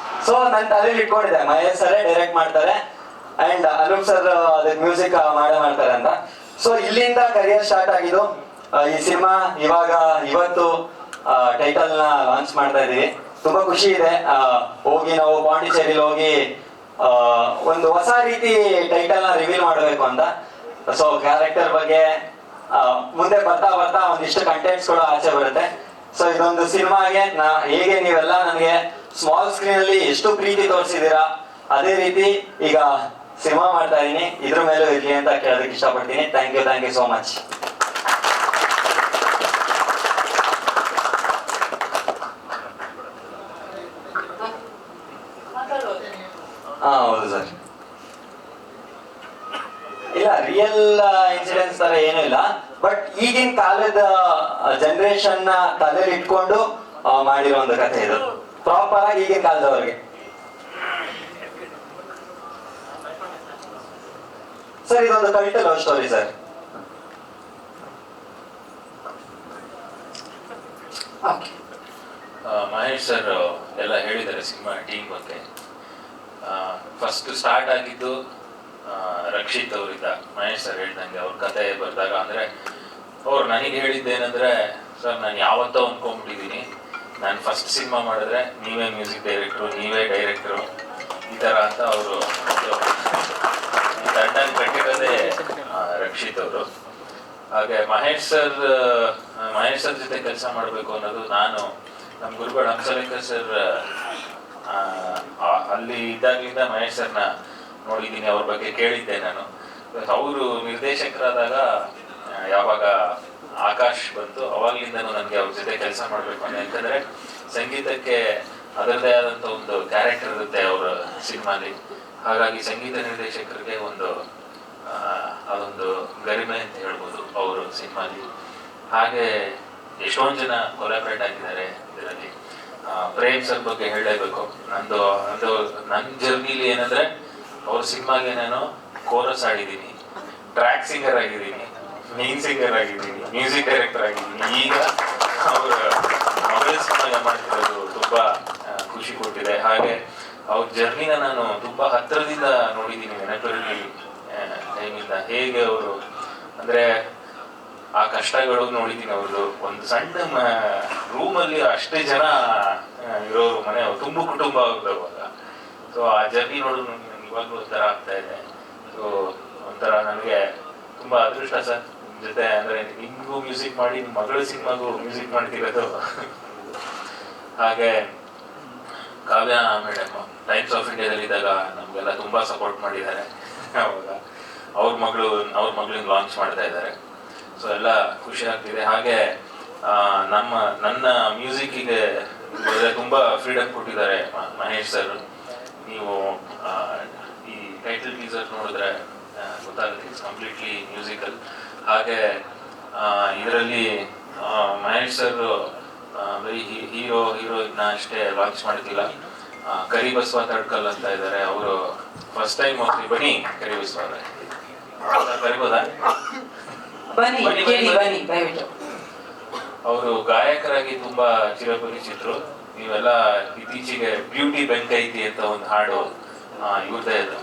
ಸೊ ನನ್ನ ತಲೆಯಲ್ಲಿ ಇಟ್ಕೊಂಡಿದ್ದೆ ಮಹೇಶ್ ಸರೇ ಡೈರೆಕ್ಟ್ ಮಾಡ್ತಾರೆ ಅಂಡ್ ಅನೂಪ್ ಸರ್ ಅದಕ್ಕೆ ಮ್ಯೂಸಿಕ್ ಮಾಡ್ತಾರೆ ಅಂತ. ಸೊ ಇಲ್ಲಿಂದ ಕರಿಯರ್ ಸ್ಟಾರ್ಟ್ ಆಗಿದ್ದು. ಈ ಸಿನಿಮಾ ಇವತ್ತು ಟೈಟಲ್ ನ ಲಾಂಚ್ ಮಾಡ್ತಾ ಇದೀವಿ. ತುಂಬಾ ಖುಷಿ ಇದೆ. ಹೋಗಿ ನಾವು ಪಾಂಡಿಚೇರಿಲಿ ಹೋಗಿ ಒಂದು ಹೊಸ ರೀತಿ ಟೈಟಲ್ ನ ರಿವೀಲ್ ಮಾಡಬೇಕು ಅಂತ. ಸೊ ಕ್ಯಾರೆಕ್ಟರ್ ಬಗ್ಗೆ ಮುಂದೆ ಬರ್ತಾ ಒಂದಿಷ್ಟು ಕಂಟೆಂಟ್ಸ್ ಕೂಡ ಆಚೆ ಬರುತ್ತೆ. ಸೊ ಇದೊಂದು ಸಿನಿಮಾಗೆ ಹೇಗೆ ನೀವೆಲ್ಲ ನನಗೆ ಸ್ಮಾಲ್ ಸ್ಕ್ರೀನ್ ಅಲ್ಲಿ ಎಷ್ಟು ಪ್ರೀತಿ ತೋರಿಸಿದೀರಾ, ಅದೇ ರೀತಿ ಈಗ ಸಿನಿಮಾ ಮಾಡ್ತಾ ಇದೀನಿ, ಇದ್ರ ಮೇಲೂ ಇರ್ಲಿ ಅಂತ ಕೇಳೋದಕ್ಕೆ ಇಷ್ಟಪಡ್ತೀನಿ. Thank you so much. ಹೌದು ಸರ್. ಇಲ್ಲ, ರಿಯಲ್ ಇನ್ಸಿಡೆನ್ಸ್ ತರ ಏನೂ ಇಲ್ಲ, ಬಟ್ ಈಗಿನ ಕಾಲದ ಜನರೇಷನ್ ನ ತಲೆಯಲ್ಲಿ ಇಟ್ಕೊಂಡು ಮಾಡಿರೋ ಒಂದು ಕಥೆ ಇದು. ಪ್ರಾಪರ್ ಆಗಿ ಈಗಿನ ಕಾಲದವರಿಗೆ. ಸರ್ ಇದೊಂದು cult love story sir. Mahesh sir ಎಲ್ಲ ಹೇಳಿದ್ದಾರೆ ಸಿನಿಮಾ ಟೀಮ್ ಬಗ್ಗೆ. ಫಸ್ಟ್ ಸ್ಟಾರ್ಟ್ ಆಗಿದ್ದು ರಕ್ಷಿತ್ ಅವರಿಂದ. ಮಹೇಶ್ ಸರ್ ಹೇಳ್ದಂಗೆ ಅವ್ರ ಕತೆ ಬರೆದಾಗ ಅಂದ್ರೆ ಅವ್ರು ನನಗೆ ಹೇಳಿದ್ದೇನೆಂದ್ರೆ, ಸರ್ ನಾನು ಯಾವತ್ತೋ ಅಂದ್ಕೊಂಡ್ಬಿಟ್ಟಿದ್ದೀನಿ, ನಾನು ಫಸ್ಟ್ ಸಿನಿಮಾ ಮಾಡಿದ್ರೆ ನೀವೇ ಮ್ಯೂಸಿಕ್ ಡೈರೆಕ್ಟ್ರು, ನೀವೇ ಡೈರೆಕ್ಟ್ರು ಈ ಥರ ಅಂತ ಅವರು ತಂಡ ಕಟ್ಟಿರೋದೇ ರಕ್ಷಿತ್ ಅವರು. ಹಾಗೆ ಮಹೇಶ್ ಸರ್ ಜೊತೆ ಕೆಲಸ ಮಾಡಬೇಕು ಅನ್ನೋದು ನಮ್ಮ ಗುರುಗಳು ಹಂಸಲೇಖರ್ ಸರ್ ಅಲ್ಲಿ ಇದ್ದಾಗಲಿಂದ ಮಹೇಶ್ ಸರ್ನ ನೋಡಿದ್ದೀನಿ, ಅವ್ರ ಬಗ್ಗೆ ಕೇಳಿದ್ದೆ ನಾನು. ಅವರು ನಿರ್ದೇಶಕರಾದಾಗ ಯಾವಾಗ ಆಕಾಶ್ ಬಂತು ಅವಾಗ್ಲಿಂದನೂ ನನಗೆ ಅವ್ರ ಜೊತೆ ಕೆಲಸ ಮಾಡಬೇಕು ಅನ್ನೋ. ಯಾಕಂದರೆ ಸಂಗೀತಕ್ಕೆ ಅದರದೇ ಆದಂಥ ಒಂದು ಕ್ಯಾರೆಕ್ಟರ್ ಇರುತ್ತೆ ಅವರ ಸಿನಿಮಾಲಿ. ಹಾಗಾಗಿ ಸಂಗೀತ ನಿರ್ದೇಶಕರಿಗೆ ಅದೊಂದು ಗರಿಮೆ ಅಂತ ಹೇಳ್ಬೋದು ಅವರು ಸಿನಿಮಾಲಿ. ಹಾಗೆ ಎಷ್ಟೊಂದು ಜನ ಕೊಲಾಬ್ರೇಟ್ ಆಗಿದ್ದಾರೆ ಇದರಲ್ಲಿ. ಪ್ರೇಮ್ ಸರ್ ಬಗ್ಗೆ ಹೇಳಲೇಬೇಕು. ನನ್ನ ಜರ್ನಿಲಿ ಏನಂದ್ರೆ, ಅವ್ರ ಸಿನಿಮಾಗೆ ನಾನು ಕೋರಸ್ ಆಡಿದ್ದೀನಿ, ಟ್ರ್ಯಾಕ್ ಸಿಂಗರ್ ಆಗಿದ್ದೀನಿ, ಮೇನ್ ಸಿಂಗರ್ ಆಗಿದ್ದೀನಿ, ಮ್ಯೂಸಿಕ್ ಡೈರೆಕ್ಟರ್ ಆಗಿದ್ದೀನಿ. ಈಗ ಅವರ ಮೊಬೈಲ್ ಸಿನಿಮಾ ಮಾಡ್ತಿರೋದು ತುಂಬಾ ಖುಷಿ ಕೊಟ್ಟಿದೆ. ಹಾಗೆ ಅವ್ರ ಜರ್ನಿನ ನಾನು ತುಂಬಾ ಹತ್ತಿರದಿಂದ ನೋಡಿದ್ದೀನಿ. ನೆನಪಲ್ಲಿ ಟೈಮಿಂದ ಹೇಗೆ ಅವರು ಅಂದ್ರೆ ಆ ಕಷ್ಟಗಳು ನೋಡಿದ್ದೀನಿ ಅವ್ರದ್ದು. ಒಂದು ಸಣ್ಣ ರೂಮಲ್ಲಿ ಅಷ್ಟೇ ಜನ ಇರೋರು ಮನೆ, ತುಂಬ ಕುಟುಂಬ ಅವ್ರದ್ದು ಅವಾಗ. ಸೊ ಆ ಜರ್ನಿ ನೋಡು ನನಗೆ ಇವಾಗಲೂ ಒಂಥರ ಆಗ್ತಾ ಇದೆ. ಸೊ ಒಂಥರ ನನಗೆ ತುಂಬ ಅದೃಷ್ಟ ಸರ್ ನಿಮ್ಮ ಜೊತೆ, ಅಂದರೆ ನಿಮಗೂ ಮ್ಯೂಸಿಕ್ ಮಾಡಿ ನಿಮ್ಮ ಮಗಳ ಸಿನಿಮಾಗೂ ಮ್ಯೂಸಿಕ್ ಮಾಡ್ತಿರೋದು. ಹಾಗೆ ಕಾವ್ಯ ಮೇಡಮ್ ಟೈಮ್ಸ್ ಆಫ್ ಇಂಡಿಯಾದಲ್ಲಿದ್ದಾಗ ನಮಗೆಲ್ಲ ತುಂಬ ಸಪೋರ್ಟ್ ಮಾಡಿದ್ದಾರೆ. ಅವಾಗ ಅವ್ರ ಮಗಳಿಂದ ಲಾಂಚ್ ಮಾಡ್ತಾ ಇದ್ದಾರೆ. ಸೊ ಎಲ್ಲ ಖುಷಿ ಆಗ್ತಿದೆ. ಹಾಗೆ ನನ್ನ ಮ್ಯೂಸಿಕ್ಕಿಗೆ ತುಂಬ ಫ್ರೀಡಮ್ ಕೊಟ್ಟಿದ್ದಾರೆ ಮಹೇಶ್ ಸರ್. ನೀವು ಈ ಟೈಟಲ್ ಟೀಸರ್ ನೋಡಿದ್ರೆ ಗೊತ್ತಾಗುತ್ತೆ, ಇಟ್ಸ್ ಕಂಪ್ಲೀಟ್ಲಿ ಮ್ಯೂಸಿಕಲ್. ಹಾಗೆ ಇದರಲ್ಲಿ ಮಹೇಶ್ ಸರ್ ಬರೀ ಹೀರೋಯಿನ್ನ ಅಷ್ಟೇ ಲಾಂಚ್ ಮಾಡ್ತಿಲ್ಲ, ಕರಿಬಸವ ತಡ್ಕಲ್ ಅಂತ ಇದ್ದಾರೆ. ಅವರು ಫಸ್ಟ್ ಟೈಮ್ ಹೋಗ್ತೀವಿ, ಬನ್ನಿ ಕರಿಬಸವ ಕರಿಬೋದಾ? ಬನ್ನಿ ದಯವಿಟ್ಟು. ಅವರು ಗಾಯಕರಾಗಿ ತುಂಬಾ ಚಿರಪರಿಚಿತರು. ನೀವೆಲ್ಲ ಇತ್ತೀಚೆಗೆ ಬ್ಯೂಟಿ ಬೆಂಕೈತಿ ಅಂತ ಒಂದು ಹಾಡು ಇವ್ರದೇ ಇದೆ.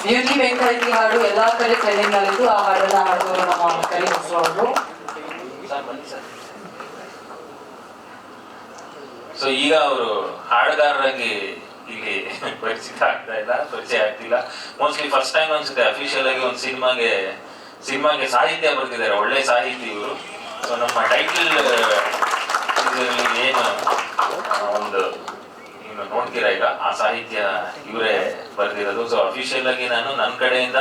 ಬ್ಯೂಟಿ ಬೆಂಕೈತಿ ಹಾಡು ಎಲ್ಲಾ ಕಡೆ ಟ್ರೆಂಡಿಂಗ್ ಆಗಿದ್ದು. ಆ ಹಾಡನ್ನ ಹಾಡುವರು ನಮ್ಮ ಕರಿಬಸವ ಅವರು. ಸೊ ಈಗ ಅವರು ಹಾಡುಗಾರರಾಗಿ ಇಲ್ಲಿ ಪರಿಚಯ ಆಗ್ತಿಲ್ಲ. ಮೋಸ್ಟ್ಲಿ ಫಸ್ಟ್ ಟೈಮ್ ಅನ್ಸುತ್ತೆ ಅಫಿಷಿಯಲ್ ಆಗಿ ಒಂದು ಸಿನಿಮಾಗೆ ಸಾಹಿತ್ಯ ಬರ್ತಿದ್ದಾರೆ, ಒಳ್ಳೆ ಸಾಹಿತಿ ಇವರು. ಸೊ ನಮ್ಮ ಟೈಟಲ್ ಏನು ಒಂದು ನೀವು ನೋಡ್ತೀರಾ ಈಗ, ಆ ಸಾಹಿತ್ಯ ಇವರೇ ಬರೆದಿರೋದು. ಸೊ ಅಫಿಷಿಯಲ್ ಆಗಿ ನಾನು ನನ್ನ ಕಡೆಯಿಂದ,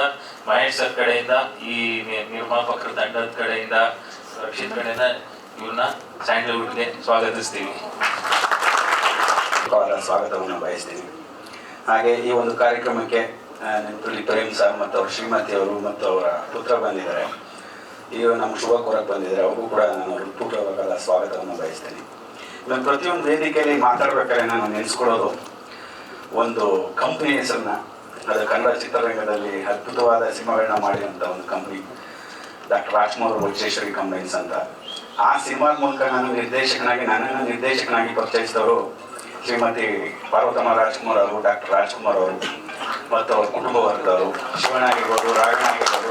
ಮಹೇಶ್ ಸರ್ ಕಡೆಯಿಂದ, ಈ ನಿರ್ಮಾಪಕರ ತಂಡದ ಕಡೆಯಿಂದ, ರಕ್ಷಿತ್ ಕಡೆಯಿಂದ ಇವ್ರನ್ನ ಸ್ಯಾಂಡಲ್ವುಡ್ಗೆ ಸ್ವಾಗತಿಸ್ತೀವಿ. ಸ್ವಾಗತವನ್ನು ಬಯಸ್ತೀನಿ. ಹಾಗೆ ಈ ಒಂದು ಕಾರ್ಯಕ್ರಮಕ್ಕೆ ನೆನಪಲ್ಲಿ ಪ್ರೇಮ್ ಸರ್ ಮತ್ತು ಅವ್ರ ಶ್ರೀಮತಿಯವರು ಮತ್ತು ಅವರ ಪುತ್ರ ಬಂದಿದ್ದಾರೆ. ಈಗ ನಮ್ಮ ಶುಭ ಕೋರಕ್ಕೆ ಬಂದಿದ್ದಾರೆ. ಅವ್ರಿಗೂ ಕೂಡ ನಾನು ಹೃತ್ಪೂರ್ವಕವಾದ ಸ್ವಾಗತವನ್ನು ಬಯಸ್ತೀನಿ. ನಾನು ಪ್ರತಿಯೊಂದು ವೇದಿಕೆಯಲ್ಲಿ ಮಾತಾಡ್ಬೇಕಾದ್ರೆ ನಾನು ನೆನೆಸ್ಕೊಳ್ಳೋದು ಒಂದು ಕಂಪ್ನಿ ಹೆಸರನ್ನ. ಅದು ಕನ್ನಡ ಚಿತ್ರರಂಗದಲ್ಲಿ ಅದ್ಭುತವಾದ ಸಿನಿಮಾಗಳನ್ನ ಮಾಡಿರುವಂಥ ಒಂದು ಕಂಪ್ನಿ, ಡಾಕ್ಟರ್ ರಾಜ್ಕುಮಾರ್ ವಿಶ್ವೇಶ್ವರಿ ಕಂಬೈನ್ಸ್ ಅಂತ. ಆ ಸಿನಿಮಾದ ಮೂಲಕ ನನ್ನನ್ನು ನಿರ್ದೇಶಕನಾಗಿ ಪರಿಚಯಿಸಿದವರು ಶ್ರೀಮತಿ ಪಾರ್ವತಮ್ಮ ರಾಜ್ಕುಮಾರ್ ಅವರು, ಡಾಕ್ಟರ್ ರಾಜ್ಕುಮಾರ್ ಅವರು ಮತ್ತು ಅವ್ರ ಕುಟುಂಬ ವರ್ಗದವರು, ಶಿವಣ್ಣ ಆಗಿರ್ಬೋದು, ರಾಘಣ್ಣ ಆಗಿರ್ಬೋದು,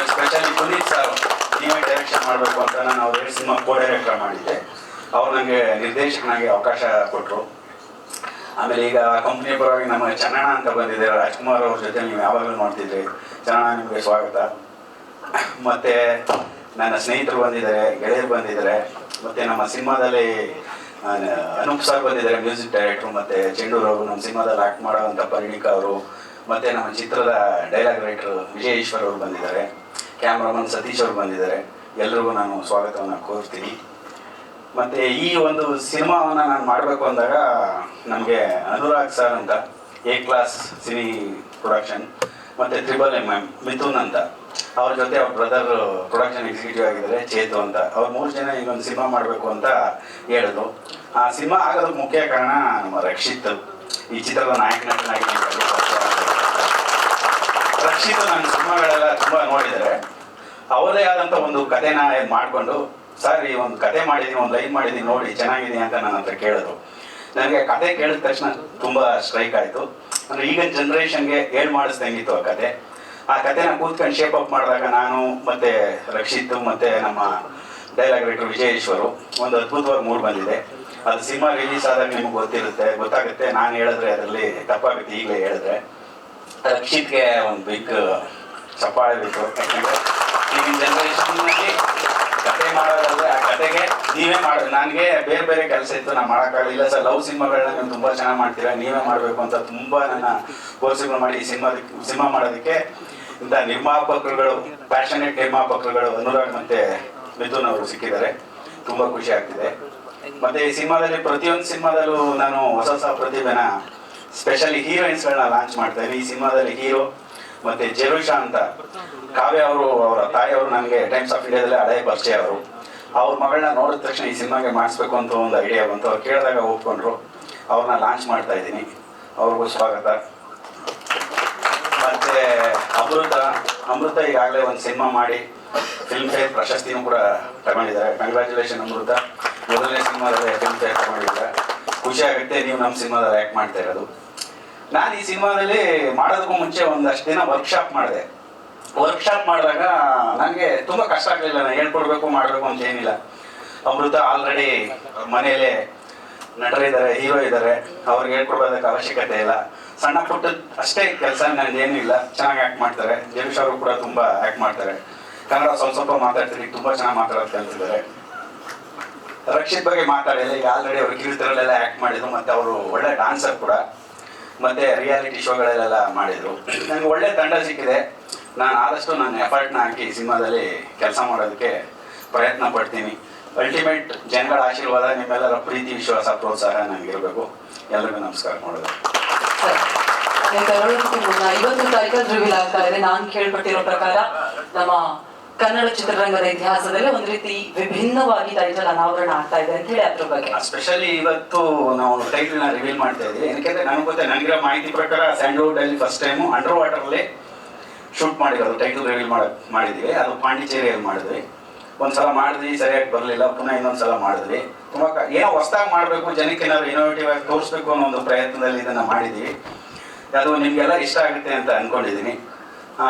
ಸ್ಪೆಷಲಿ ಪುನೀತ್ ಸರ್ ನೀವೇ ಡೈರೆಕ್ಷನ್ ಮಾಡಬೇಕು ಅಂತ ನಾನು ಅವ್ರ 2 ಸಿನಿಮಾ ಕೋ ಡೈರೆಕ್ಟರ್ ಮಾಡಿದ್ದೆ. ಅವ್ರು ನನಗೆ ನಿರ್ದೇಶಕನಾಗಿ ಅವಕಾಶ ಕೊಟ್ಟರು. ಆಮೇಲೆ ಈಗ ಕಂಪ್ನಿ ಪರವಾಗಿ ನಮ್ಮ ಚನ್ನಣ್ಣ ಅಂತ ಬಂದಿದೆ, ರಾಜ್ಕುಮಾರ್ ಅವ್ರ ಜೊತೆ ನೀವು ಯಾವಾಗಲೂ ನೋಡ್ತಿದ್ರಿ. ಚನ್ನಣ್ಣ ನಿಮಗೆ ಸ್ವಾಗತ. ಮತ್ತು ನನ್ನ ಸ್ನೇಹಿತರು ಬಂದಿದ್ದಾರೆ, ಗೆಳೆಯರು ಬಂದಿದ್ದಾರೆ. ಮತ್ತು ನಮ್ಮ ಸಿನಿಮಾದಲ್ಲಿ ಅನೂಪ್ ಸರ್ ಬಂದಿದ್ದಾರೆ, ಮ್ಯೂಸಿಕ್ ಡೈರೆಕ್ಟ್ರು. ಮತ್ತು ಚೆಂಡೂರವರು ನಮ್ಮ ಸಿನಿಮಾದಲ್ಲಿ ಆ್ಯಕ್ಟ್ ಮಾಡುವಂಥ ಪರಿಣಿಕಾ ಅವರು. ಮತ್ತು ನಮ್ಮ ಚಿತ್ರದ ಡೈಲಾಗ್ ರೈಟರ್ ವಿಜಯ್ ಈಶ್ವರ್ ಅವರು ಬಂದಿದ್ದಾರೆ. ಕ್ಯಾಮ್ರಾಮನ್ ಸತೀಶ್ ಅವರು ಬಂದಿದ್ದಾರೆ. ಎಲ್ರಿಗೂ ನಾನು ಸ್ವಾಗತವನ್ನು ಕೋರ್ತೀನಿ. ಮತ್ತು ಈ ಒಂದು ಸಿನಿಮಾವನ್ನು ನಾನು ಮಾಡಬೇಕು ಅಂದಾಗ ನಮಗೆ ಅನುರಾಗ್ ಸರ್ ಅಂತ A-Class ಸಿನಿ ಪ್ರೊಡಕ್ಷನ್ ಮತ್ತು MMM ಮಿಥುನ್ ಅಂತ ಅವ್ರ ಜೊತೆ ಅವ್ರ ಬ್ರದರ್ ಪ್ರೊಡಕ್ಷನ್ ಎಕ್ಸಿಕ್ಯೂಟಿವ್ ಆಗಿದ್ದಾರೆ, ಚೇತು ಅಂತ. ಅವ್ರು 3 ಜನ ಈಗ ಒಂದು ಸಿನಿಮಾ ಮಾಡಬೇಕು ಅಂತ ಹೇಳಿದ್ರು. ಆ ಸಿನಿಮಾ ಆಗೋದಕ್ಕೆ ಮುಖ್ಯ ಕಾರಣ ನಮ್ಮ ರಕ್ಷಿತ್, ಈ ಚಿತ್ರದ ನಾಯಕ ನಟನಾಗಿ. ರಕ್ಷಿತ್ ನನ್ನ ಸಿನಿಮಾಗಳೆಲ್ಲ ತುಂಬ ನೋಡಿದ್ದಾರೆ. ಅವರದೇ ಆದಂಥ ಒಂದು ಕಥೆನ ಮಾಡಿಕೊಂಡು, ಸರ್ ಈ ಒಂದು ಕತೆ ಮಾಡಿದ್ದೀನಿ, ಒಂದು ಲೈನ್ ಮಾಡಿದ್ದೀನಿ, ನೋಡಿ ಚೆನ್ನಾಗಿದೆ ಅಂತ ನನ್ನ ಹತ್ರ ಕೇಳಿದ್ರು. ನನಗೆ ಕತೆ ಕೇಳಿದ ತಕ್ಷಣ ತುಂಬ ಸ್ಟ್ರೈಕ್ ಆಯಿತು. ಅಂದರೆ ಈಗಿನ ಜನ್ರೇಷನ್ಗೆ ಮಾಡಿಸ್ದಂಗಿತ್ತು ಆ ಕತೆ. ಆ ಕತೆನ ಕೂತ್ಕೊಂಡು ಶೇಪ್ ಅಪ್ ಮಾಡಿದಾಗ ನಾನು ಮತ್ತು ರಕ್ಷಿತ್ ಮತ್ತು ನಮ್ಮ ಡೈಲಾಗ್ ರೈಟರ್ ವಿಜಯ್ ಈಶ್ವರು ಒಂದು ಅದ್ಭುತವಾಗಿ ಮೂಡ್ ಬಂದಿದೆ. ಅದು ಸಿನಿಮಾ ರಿಲೀಸ್ ಆದಾಗ ನಿಮ್ಗೆ ಗೊತ್ತಾಗುತ್ತೆ. ನಾನು ಹೇಳಿದ್ರೆ ಅದರಲ್ಲಿ ತಪ್ಪಾಗುತ್ತೆ. ಈಗಲೇ ಹೇಳಿದ್ರೆ ರಕ್ಷಿತ್ಗೆ ಒಂದು ಬಿಗ್ ಚಪ್ಪಾಳೆ ಬೇಕು. ಯಾಕಂದರೆ ಈಗಿನ ಜನ್ರೇಷನ್ನಲ್ಲಿ ಕತೆ ಮಾಡೋದಾದ್ರೆ ಆ ಕತೆಗೆ ನೀವೇ ನನಗೆ ಬೇರೆ ಬೇರೆ ಕೆಲಸ ಇತ್ತು, ನಾನು ಮಾಡೋಕ್ಕಾಗಲಿಲ್ಲ. ಸರ್ ಲವ್ ಸಿನಿಮಾಗಳನ್ನ ನೀವು ತುಂಬ ಚೆನ್ನಾಗಿ ಮಾಡ್ತೀರಾ, ನೀವೇ ಮಾಡಬೇಕು ಅಂತ ತುಂಬ ನನ್ನ ಫೋರ್ಸ್ಗಳು ಮಾಡಿ ಈ ಸಿನಿಮಾ ಮಾಡೋದಕ್ಕೆ ಇಂಥ ನಿರ್ಮಾಪಕರುಗಳು, ಪ್ಯಾಷನೇಟ್ ನಿರ್ಮಾಪಕರುಗಳು ಅನುರಾಗ್ ಮತ್ತು ಮಿಥುನ್ ಅವರು ಸಿಕ್ಕಿದ್ದಾರೆ. ತುಂಬ ಖುಷಿ ಆಗ್ತಿದೆ. ಮತ್ತು ಈ ಸಿನಿಮಾದಲ್ಲಿ ಪ್ರತಿಯೊಂದು ಸಿನಿಮಾದಲ್ಲೂ ನಾನು ಹೊಸ ಪ್ರತಿಭೆನ, ಸ್ಪೆಷಲಿ ಹೀರೋಯಿನ್ಸ್ಗಳನ್ನ ಲಾಂಚ್ ಮಾಡ್ತಾ ಇದ್ದೀನಿ. ಈ ಸಿನಿಮಾದಲ್ಲಿ ಹೀರೋ ಮತ್ತು ಜೆರುಷಾ ಅಂತ ಕಾವ್ಯ ಅವರು, ಅವರ ತಾಯಿಯವರು ನನಗೆ ಟೈಮ್ಸ್ ಆಫ್ ಇಂಡಿಯಾದಲ್ಲಿ ಹಳೆಯ ಪರಿಚಯ. ಅವರು ಅವ್ರ ಮಗಳನ್ನ ನೋಡಿದ ತಕ್ಷಣ ಈ ಸಿನಿಮಾಗೆ ಮಾಡಿಸ್ಬೇಕು ಅಂತ ಒಂದು ಐಡಿಯಾ ಬಂತು. ಅವ್ರು ಕೇಳಿದಾಗ ಒಪ್ಕೊಂಡ್ರು. ಅವ್ರನ್ನ ಲಾಂಚ್ ಮಾಡ್ತಾ ಇದ್ದೀನಿ. ಅವ್ರಿಗೂ ಸ್ವಾಗತ. ಮತ್ತು ಅಮೃತ ಈಗಾಗಲೇ ಒಂದು ಸಿನಿಮಾ ಮಾಡಿ ಫಿಲ್ಮ್ ಫೇರ್ ಪ್ರಶಸ್ತಿನೂ ಕೂಡ ತಗೊಂಡಿದ್ದಾರೆ. ಕಂಗ್ರ್ಯಾಚುಲೇಷನ್ ಅಮೃತ. ಮೊದಲನೇ ಸಿನಿಮಾದಲ್ಲಿ ಫಿಲ್ಮ್ ಫೇರ್ ತಗೊಂಡಿದ್ದಾರೆ. ಖುಷಿ ಆಗುತ್ತೆ ನೀವು ನಮ್ಮ ಸಿನಿಮಾದಲ್ಲಿ ಆ್ಯಕ್ಟ್ ಮಾಡ್ತಾ ಇರೋದು. ನಾನು ಈ ಸಿನಿಮಾದಲ್ಲಿ ಮಾಡೋದಕ್ಕೂ ಮುಂಚೆ ಒಂದಷ್ಟು ದಿನ ವರ್ಕ್ಶಾಪ್ ಮಾಡಿದೆ. ವರ್ಕ್ಶಾಪ್ ಮಾಡಿದಾಗ ನನಗೆ ತುಂಬ ಕಷ್ಟ ಆಗಲಿಲ್ಲ. ನಾನು ಹೇಳ್ಕೊಡ್ಬೇಕು ಮಾಡಬೇಕು ಅಂತ ಏನಿಲ್ಲ. ಅಮೃತ ಆಲ್ರೆಡಿ ಮನೆಯಲ್ಲೇ ನಟರಿದ್ದಾರೆ, ಹೀರೋ ಇದ್ದಾರೆ, ಅವ್ರಿಗೆ ಹೇಳ್ಕೊಡ್ಬೋದಕ್ಕೆ ಅವಶ್ಯಕತೆ ಇಲ್ಲ. ಸಣ್ಣ ಪುಟ್ಟ ಅಷ್ಟೇ ಕೆಲಸ, ನನಗೇನು ಇಲ್ಲ. ಚೆನ್ನಾಗಿ ಆ್ಯಕ್ಟ್ ಮಾಡ್ತಾರೆ. ಜಗೀಶ್ ಅವರು ಕೂಡ ತುಂಬ ಆ್ಯಕ್ಟ್ ಮಾಡ್ತಾರೆ. ಕನ್ನಡ ಸ್ವಲ್ಪ ಮಾತಾಡ್ತೀರಿ, ತುಂಬ ಚೆನ್ನಾಗಿ ಮಾತಾಡೋದು ಕಲ್ತಿದ್ದಾರೆ. ರಕ್ಷಿತ್ ಬಗ್ಗೆ ಮಾತಾಡಿಲ್ಲ, ಈಗ ಆಲ್ರೆಡಿ ಅವರು ಕಿರುತೆರಲ್ಲೆಲ್ಲ ಆ್ಯಕ್ಟ್ ಮಾಡಿದ್ರು, ಮತ್ತು ಅವರು ಒಳ್ಳೆ ಡಾನ್ಸರ್ ಕೂಡ, ಮತ್ತು ರಿಯಾಲಿಟಿ ಶೋಗಳಲ್ಲೆಲ್ಲ ಮಾಡಿದರು. ನನಗೆ ಒಳ್ಳೆ ತಂಡ ಸಿಕ್ಕಿದೆ. ನಾನು ಆದಷ್ಟು ನನ್ನ ಎಫರ್ಟ್ನ ಹಾಕಿ ಸಿನಿಮಾದಲ್ಲಿ ಕೆಲಸ ಮಾಡೋದಕ್ಕೆ ಪ್ರಯತ್ನ ಪಡ್ತೀನಿ. ಅಲ್ಟಿಮೇಟ್ ಜನಗಳ ಆಶೀರ್ವಾದ, ನಿಮ್ಮೆಲ್ಲರ ಪ್ರೀತಿ, ವಿಶ್ವಾಸ, ಪ್ರೋತ್ಸಾಹ ನನಗಿರಬೇಕು. ಎಲ್ಲರಿಗೂ ನಮಸ್ಕಾರ ಮಾಡೋದು. ಇವತ್ತು ಟೈಟಲ್ ರಿವೀಲ್ ಆಗ್ತಾ ಇದೆ. ನಾನು ಕೇಳ್ಪಟ್ಟಿರೋ ಪ್ರಕಾರ ನಮ್ಮ ಕನ್ನಡ ಚಿತ್ರರಂಗದ ಇತಿಹಾಸದಲ್ಲಿ ಒಂದು ರೀತಿ ವಿಭಿನ್ನವಾಗಿ ಟೈಟಲ್ ಅನಾವರಣ ಆಗ್ತಾ ಇದೆ ಅಂತ ಹೇಳಿ ಅದ್ರ ಬಗ್ಗೆ ಸ್ಪೆಷಲಿ ಇವತ್ತು ನಾವು ಟೈಟಲ್ ನ ರಿವೀಲ್ ಮಾಡ್ತಾ ಇದ್ದೀವಿ. ಏನಕ್ಕೆ ನನಗೆ ಗೊತ್ತೆ, ನನಗಿರೋ ಮಾಹಿತಿ ಪ್ರಕಾರ ಸ್ಯಾಂಡಲ್ವುಡ್ ಅಲ್ಲಿ ಫಸ್ಟ್ ಟೈಮು ಅಂಡರ್ ವಾಟರ್ ಅಲ್ಲಿ ಶೂಟ್ ಮಾಡಿರೋದು. ಟೈಟಲ್ ರಿವೀಲ್ ಮಾಡಿದ್ವಿ. ಅದು ಪಾಂಡಿಚೇರಿಯಲ್ಲಿ ಮಾಡಿದ್ವಿ. ಒಂದ್ಸಲ ಮಾಡಿದ್ವಿ, ಸರಿಯಾಗಿ ಬರಲಿಲ್ಲ, ಪುನಃ ಇನ್ನೊಂದ್ಸಲ ಮಾಡಿದ್ವಿ. ತುಂಬಾ ಏನೋ ಹೊಸದಾಗಿ ಮಾಡಬೇಕು, ಜನಕ್ಕೆ ಏನಾದ್ರು ಇನೋವೇಟಿವ್ ಆಗಿ ತೋರಿಸ್ಬೇಕು ಅನ್ನೋ ಒಂದು ಪ್ರಯತ್ನದಲ್ಲಿ ಇದನ್ನ ಮಾಡಿದ್ವಿ. ಅದು ನಿಮ್ಗೆಲ್ಲ ಇಷ್ಟ ಆಗುತ್ತೆ ಅಂತ ಅನ್ಕೊಂಡಿದ್ದೀನಿ.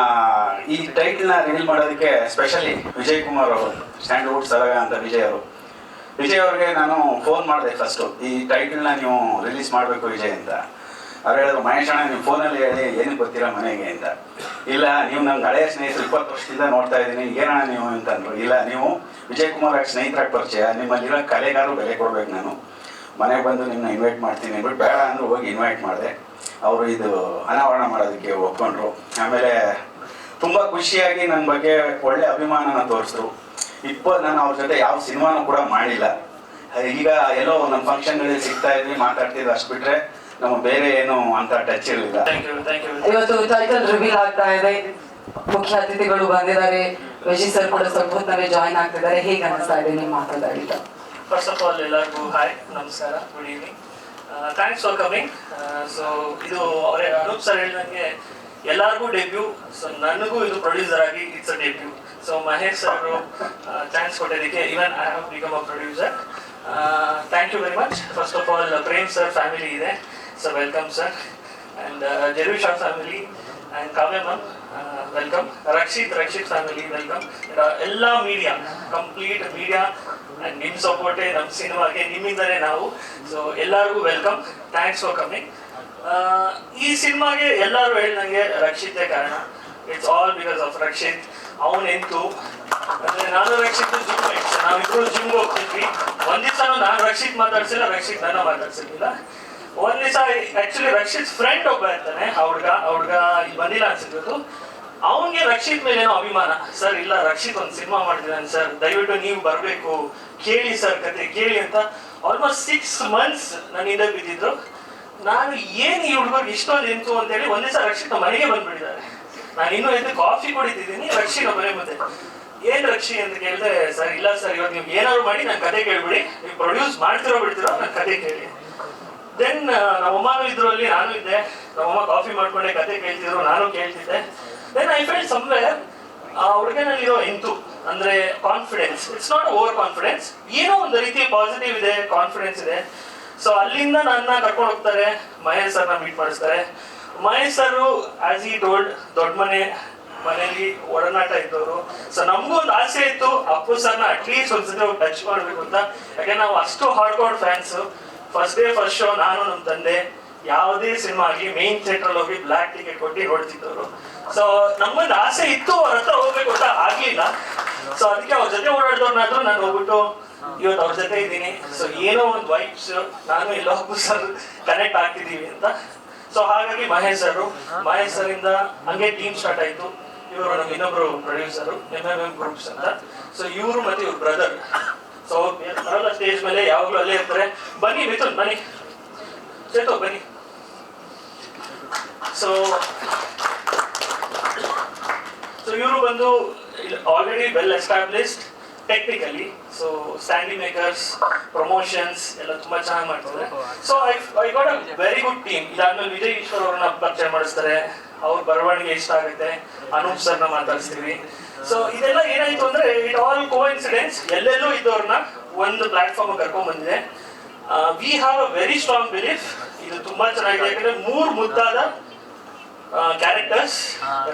ಈ ಟೈಟಲ್ನ ರಿವೀಲ್ ಮಾಡೋದಕ್ಕೆ ಸ್ಪೆಷಲಿ ವಿಜಯ್ ಕುಮಾರ್ ಅವರು, ಸ್ಯಾಂಡಲ್ವುಡ್ ಸಲಗ ಅಂತ ವಿಜಯ್ ಅವ್ರಿಗೆ ನಾನು ಫೋನ್ ಮಾಡಿದೆ ಫಸ್ಟು, ಈ ಟೈಟಲ್ನ ನೀವು ರಿಲೀಸ್ ಮಾಡಬೇಕು ವಿಜಯ್ ಅಂತ. ಅವ್ರು ಹೇಳಿದ್ರು, ಮಹೇಶ್ ಅಣ್ಣ ನೀವು ಫೋನಲ್ಲಿ ಹೇಳಿ ಏನಕ್ಕೆ ಬರ್ತೀರಾ ಮನೆಗೆ ಅಂತ. ಇಲ್ಲ, ನೀವು ನಂಗೆ ಹಳೆಯ ಸ್ನೇಹಿತರು 20 ವರ್ಷದಿಂದ ನೋಡ್ತಾ ಇದ್ದೀನಿ, ಏನಣ್ಣ ನೀವು ಅಂತಂದ್ರು. ಇಲ್ಲ, ನೀವು ವಿಜಯ್ ಕುಮಾರ್ ಆಗಿ ಸ್ನೇಹಿತರಾಗಿ ಪರಿಚಯ, ನಿಮ್ಮಲ್ಲಿರೋ ಕಲೆಗಾರು ಬೆಲೆ ಕೊಡ್ಬೇಕು, ನಾನು ಮನೆಗೆ ಬಂದು ನಿಮ್ಮನ್ನ ಇನ್ವೈಟ್ ಮಾಡ್ತೀನಿ ಅಂದ್ಬಿಟ್ಟು ಬೇಡ ಅಂದ್ರು ಹೋಗಿ ಇನ್ವೈಟ್ ಮಾಡಿದೆ. ಅವರು ಇದು ಅನಾವರಣ ಮಾಡೋದಕ್ಕೆ ಒಪ್ಕೊಂಡ್ರು. ಆಮೇಲೆ ತುಂಬ ಖುಷಿಯಾಗಿ ನನ್ನ ಬಗ್ಗೆ ಒಳ್ಳೆ ಅಭಿಮಾನನ ತೋರಿಸಿದ್ರು. ನಾನು ಅವ್ರ ಜೊತೆ ಯಾವ ಸಿನಿಮಾನೂ ಕೂಡ ಮಾಡಿಲ್ಲ. ಈಗ ಎಲ್ಲೋ ನನ್ನ ಫಂಕ್ಷನ್ಗಳಲ್ಲಿ ಸಿಗ್ತಾ ಇದ್ವಿ, ಮಾತಾಡ್ತಿದ್ವಿ, ಅಷ್ಟು ಬಿಟ್ರೆ ನಮ್ಮ ಬೇರೆ ಏನು ಅಂತ ಟಚ್ ಇರಲಿಲ್ಲ. ಇವತ್ತು ಟೈಟಲ್ ರಿವೀಲ್ ಆಗ್ತಾ ಇದೆ. ಮುಖ್ಯ ಅತಿಥಿಗಳು ಬಂದಿದ್ದಾರೆ. ವಿಜಯ್ ಸರ್ ಕೂಡ ಸ್ವಲ್ಪ ಹೊತ್ತಿನಲ್ಲಿ ಜಾಯಿನ್ ಆಗ್ತಿದ್ದಾರೆ. ಹೇಗೆ ಅನಿಸ್ತಾ ಇದೆ ನಿಮ್ಮ ಮಾತಾಡಿದ? ಫಸ್ಟ್ ಆಫ್ ಆಲ್ ಎಲ್ಲರಿಗೂ ಹಾಯ್, ನಮಸ್ಕಾರ, good evening, thanks for coming. So ಇದು ಅವರೇ ಅನೂಪ್ ಸರ್ ಹೇಳಿದಂಗೆ ಎಲ್ಲರಿಗೂ ಡೆಬ್ಯೂ. ಸೊ ನನಗೂ ಇದು ಪ್ರೊಡ್ಯೂಸರ್ ಆಗಿ it's a debut. So Mahesh sir chance ಕೊಟ್ಟಿದ್ದಕ್ಕೆ even I have become a producer. Thank you very much. First of all Prem sir family ಇದೆ, so welcome sir. And Jerush ಅವ್ರ family and Kavya ma'am welcome. Rakshit family welcome. ಎಲ್ಲ media, complete media and ನಿಮ್ಮ ಸಪೋರ್ಟೇ ನಮ್ಮ ಸಿನಿಮಾಗೆ, ನಿಮ್ಮಿಂದಲೇ ನಾವು. So ಎಲ್ಲರಿಗೂ ವೆಲ್ಕಮ್, ಥ್ಯಾಂಕ್ಸ್ ಫಾರ್ ಕಮಿಂಗ್. ಈ ಸಿನಿಮಾಗೆ ಎಲ್ಲರೂ ಹೇಳಿದಂಗೆ ರಕ್ಷಿತೇ ಕಾರಣ. It's all because of Rakshit. ಅವನೆಂತು ಅಂದರೆ ನಾನು ರಕ್ಷಿತ್ ಜಿಮ್ ಮೇಟ್ಸ್, ನಾವಿಬ್ರು ಜಿಮ್ಗೆ ಹೋಗ್ತಿದ್ವಿ. ಒಂದ್ ದಿವಸ ನಾನು ರಕ್ಷಿತ್ ಮಾತಾಡ್ಸಿಲ್ಲ, ರಕ್ಷಿತ್ ನನ್ನ ಮಾತಾಡ್ಸಿರ್ಲಿಲ್ಲ. ಒಂದ್ ದಿವಸ ಆಕ್ಚುಲಿ ರಕ್ಷಿತ್ ಫ್ರೆಂಡ್ ಒಬ್ಬ ಇರ್ತಾನೆ, ಆ ಹುಡ್ಗ ಇಲ್ಲಿ ಬಂದಿಲ್ಲ ಅನ್ಸಿದ್ದು. ಅವನಿಗೆ ರಕ್ಷಿತ್ ಮೇಲೆ ಏನೋ ಅಭಿಮಾನ. ಸರ್ ಇಲ್ಲ, ರಕ್ಷಿತ್ ಒಂದು ಸಿನಿಮಾ ಮಾಡ್ತಿದ್ದಾನೆ ಸರ್, ದಯವಿಟ್ಟು ನೀವು ಬರಬೇಕು, ಕೇಳಿ ಸರ್ ಕತೆ ಕೇಳಿ ಅಂತ. ಆಲ್ಮೋಸ್ಟ್ 6 months ನನ್ನ ಹಿಂದೆ ಬಿದ್ದಿದ್ರು. ನಾನು ಏನು ಈ ಹುಡುಗರಿಗೆ ಇಷ್ಟೊಂದು ಎಂತು ಅಂತೇಳಿ ಒಂದ್ ದಿವಸ ರಕ್ಷಿತ್ ಮನೆಗೆ ಬಂದ್ಬಿಟ್ಟಿದ್ದಾರೆ. ನಾನು ಇನ್ನೂ ಎದ್ದು ಕಾಫಿ ಕುಡಿತಿದ್ದೀನಿ, ರಕ್ಷಿ ನಮ್ಮ ಮನೆ ಮುಂದೆ. ಏನ್ ರಕ್ಷಿ ಅಂತ ಕೇಳಿದೆ. ಸರ್ ಇಲ್ಲ ಸರ್, ಇವಾಗ ನೀವು ಏನಾದ್ರು ಮಾಡಿ ನನ್ನ ಕತೆ ಕೇಳ್ಬಿಡಿ, ನೀವು ಪ್ರೊಡ್ಯೂಸ್ ಮಾಡ್ತಿರೋ ಬಿಡ್ತಿರೋ ನನ್ನ ಕತೆ ಕೇಳಿ. ದೆನ್ ನಮ್ಮಮ್ಮನೂ ಇದ್ರು ಅಲ್ಲಿ, ನಾನು ಇದ್ದೆ. ನಮ್ಮಮ್ಮ ಕಾಫಿ ಮಾಡ್ಕೊಂಡೆ ಕತೆ ಕೇಳ್ತಿದ್ರು, ನಾನು ಕೇಳ್ತಿದ್ದೆ. ದೆನ್ ಐ ಫೆಲ್ಟ್ ಸಮ್ವೇರ್ ಆ ಹುಡುಗನಲ್ಲಿರೋ ಎಂತು ಅಂದ್ರೆ confidence. It's not over confidence, ಏನೋ ಒಂದು ರೀತಿ ಪಾಸಿಟಿವ್ ಇದೆ, ಕಾನ್ಫಿಡೆನ್ಸ್ ಇದೆ. ಸೊ ಅಲ್ಲಿಂದ ನನ್ನ ಕರ್ಕೊಂಡು ಹೋಗ್ತಾರೆ, ಮಹೇಶ್ ಸರ್ನ ಮೀಟ್ ಮಾಡಿಸ್ತಾರೆ. ಮಹೇಶ್ ಸರ್ ಆಸ್ ಈ ಟೋಲ್ಡ್, ದೊಡ್ಡ ಮನೆಯಲ್ಲಿ ಒಡನಾಟ ಇದ್ದವರು. ಸೊ ನಮಗೂ ಒಂದು ಆಸೆ ಇತ್ತು, ಅಪ್ಪು ಸರ್ನ ಅಟ್ಲೀಸ್ಟ್ ಒಂದ್ಸತಿ ಟಚ್ ಮಾಡ್ಬೇಕು ಅಂತ. ಯಾಕಂದ್ರೆ ನಾವು ಅಷ್ಟು hardcore fans. First day first show ನಾನು ನಮ್ಮ ತಂದೆ ಯಾವುದೇ ಸಿನಿಮಾ ಆಗಲಿ ಮೇನ್ ಥಿಯೇಟರ್ ಹೋಗಿ ಬ್ಲ್ಯಾಕ್ ಟಿಕೆಟ್ ಕೊಟ್ಟು ನೋಡ್ತಿದ್ದವರು. ಸೊ ನಮ್ಮೊಂದು ಆಸೆ ಇತ್ತು, ಅವ್ರ ಹತ್ರ ಹೋಗ್ಬೇಕು ಅಂತ ಆಗ್ಲಿಲ್ಲ. ಸೊ ಅದಕ್ಕೆ ಅವ್ರ ಜೊತೆ ಓಡಾಡಿದವ್ರನ್ನಾದ್ರೂ ನಾನು ಹೋಗ್ಬಿಟ್ಟು ಇವತ್ತು ಅವ್ರ ಜೊತೆ ಇದ್ದೀನಿ. ಸೊ ಏನೋ ಒಂದು ವೈಬ್ಸ್, ನಾನು ಎಲ್ಲೋ ಅಪ್ಪು ಸರ್ ಕನೆಕ್ಟ್ ಆಗ್ತಿದ್ದೀವಿ ಅಂತ. ಸೊ ಹಾಗಾಗಿ ಮಹೇಶ್ ಸರಿಂದ ಹಂಗೆ ಟೀಮ್ ಸ್ಟಾರ್ಟ್ ಆಯ್ತು. ಇವರು ನಮ್ಮ ಇನ್ನೊಬ್ರು ಪ್ರೊಡ್ಯೂಸರು MMM ಗ್ರೂಪ್ಸ್ ಅಂತ. ಸೊ ಇವರು ಮತ್ತೆ ಇವ್ರ ಬ್ರದರ್. ಸೊ ಬರಲ್ಲ ಸ್ಟೇಜ್ ಮೇಲೆ, ಯಾವಾಗಲೂ ಅಲ್ಲೇ ಇರ್ತಾರೆ. ಬನ್ನಿ ಮಿಥುನ್, ಬನ್ನಿ ಚೇತೋ ಬನ್ನಿ. ಸೊ ಇವರು ಬಂದು already well established technically. So standy makers, promotions ಎಲ್ಲ ತುಂಬಾ ಚೆನ್ನಾಗಿ ಮಾಡ್ತಾರೆ. So I got a very good team. ಇದಾದ್ಮೇಲೆ ವಿಜಯ್ ಈಶ್ವರ್ ಅವ್ರನ್ನ ಪರಿಚಯ ಮಾಡಿಸ್ತಾರೆ. ಅವ್ರ ಬರವಣಿಗೆ ಇಷ್ಟ ಆಗುತ್ತೆ. ಅನೂಪ್ ಸರ್ನ ಮಾತಾಡಿಸ್ತೀವಿ. ಸೊ ಇದೆಲ್ಲ ಏನಾಯ್ತು ಅಂದ್ರೆ ಇಟ್ ಆಲ್ ಕೋಇನ್ಸಿಡೆನ್ಸ್. ಎಲ್ಲೆಲ್ಲೂ ಇದ್ದವ್ರನ್ನ ಒಂದು ಪ್ಲಾಟ್ಫಾರ್ಮ್ ಕರ್ಕೊಂಡ್ ಬಂದಿದೆ. We have a very strong belief. ಇದು ತುಂಬಾ ಚೆನ್ನಾಗಿದೆ. ಯಾಕಂದ್ರೆ 3 ಮುದ್ದಾದ characters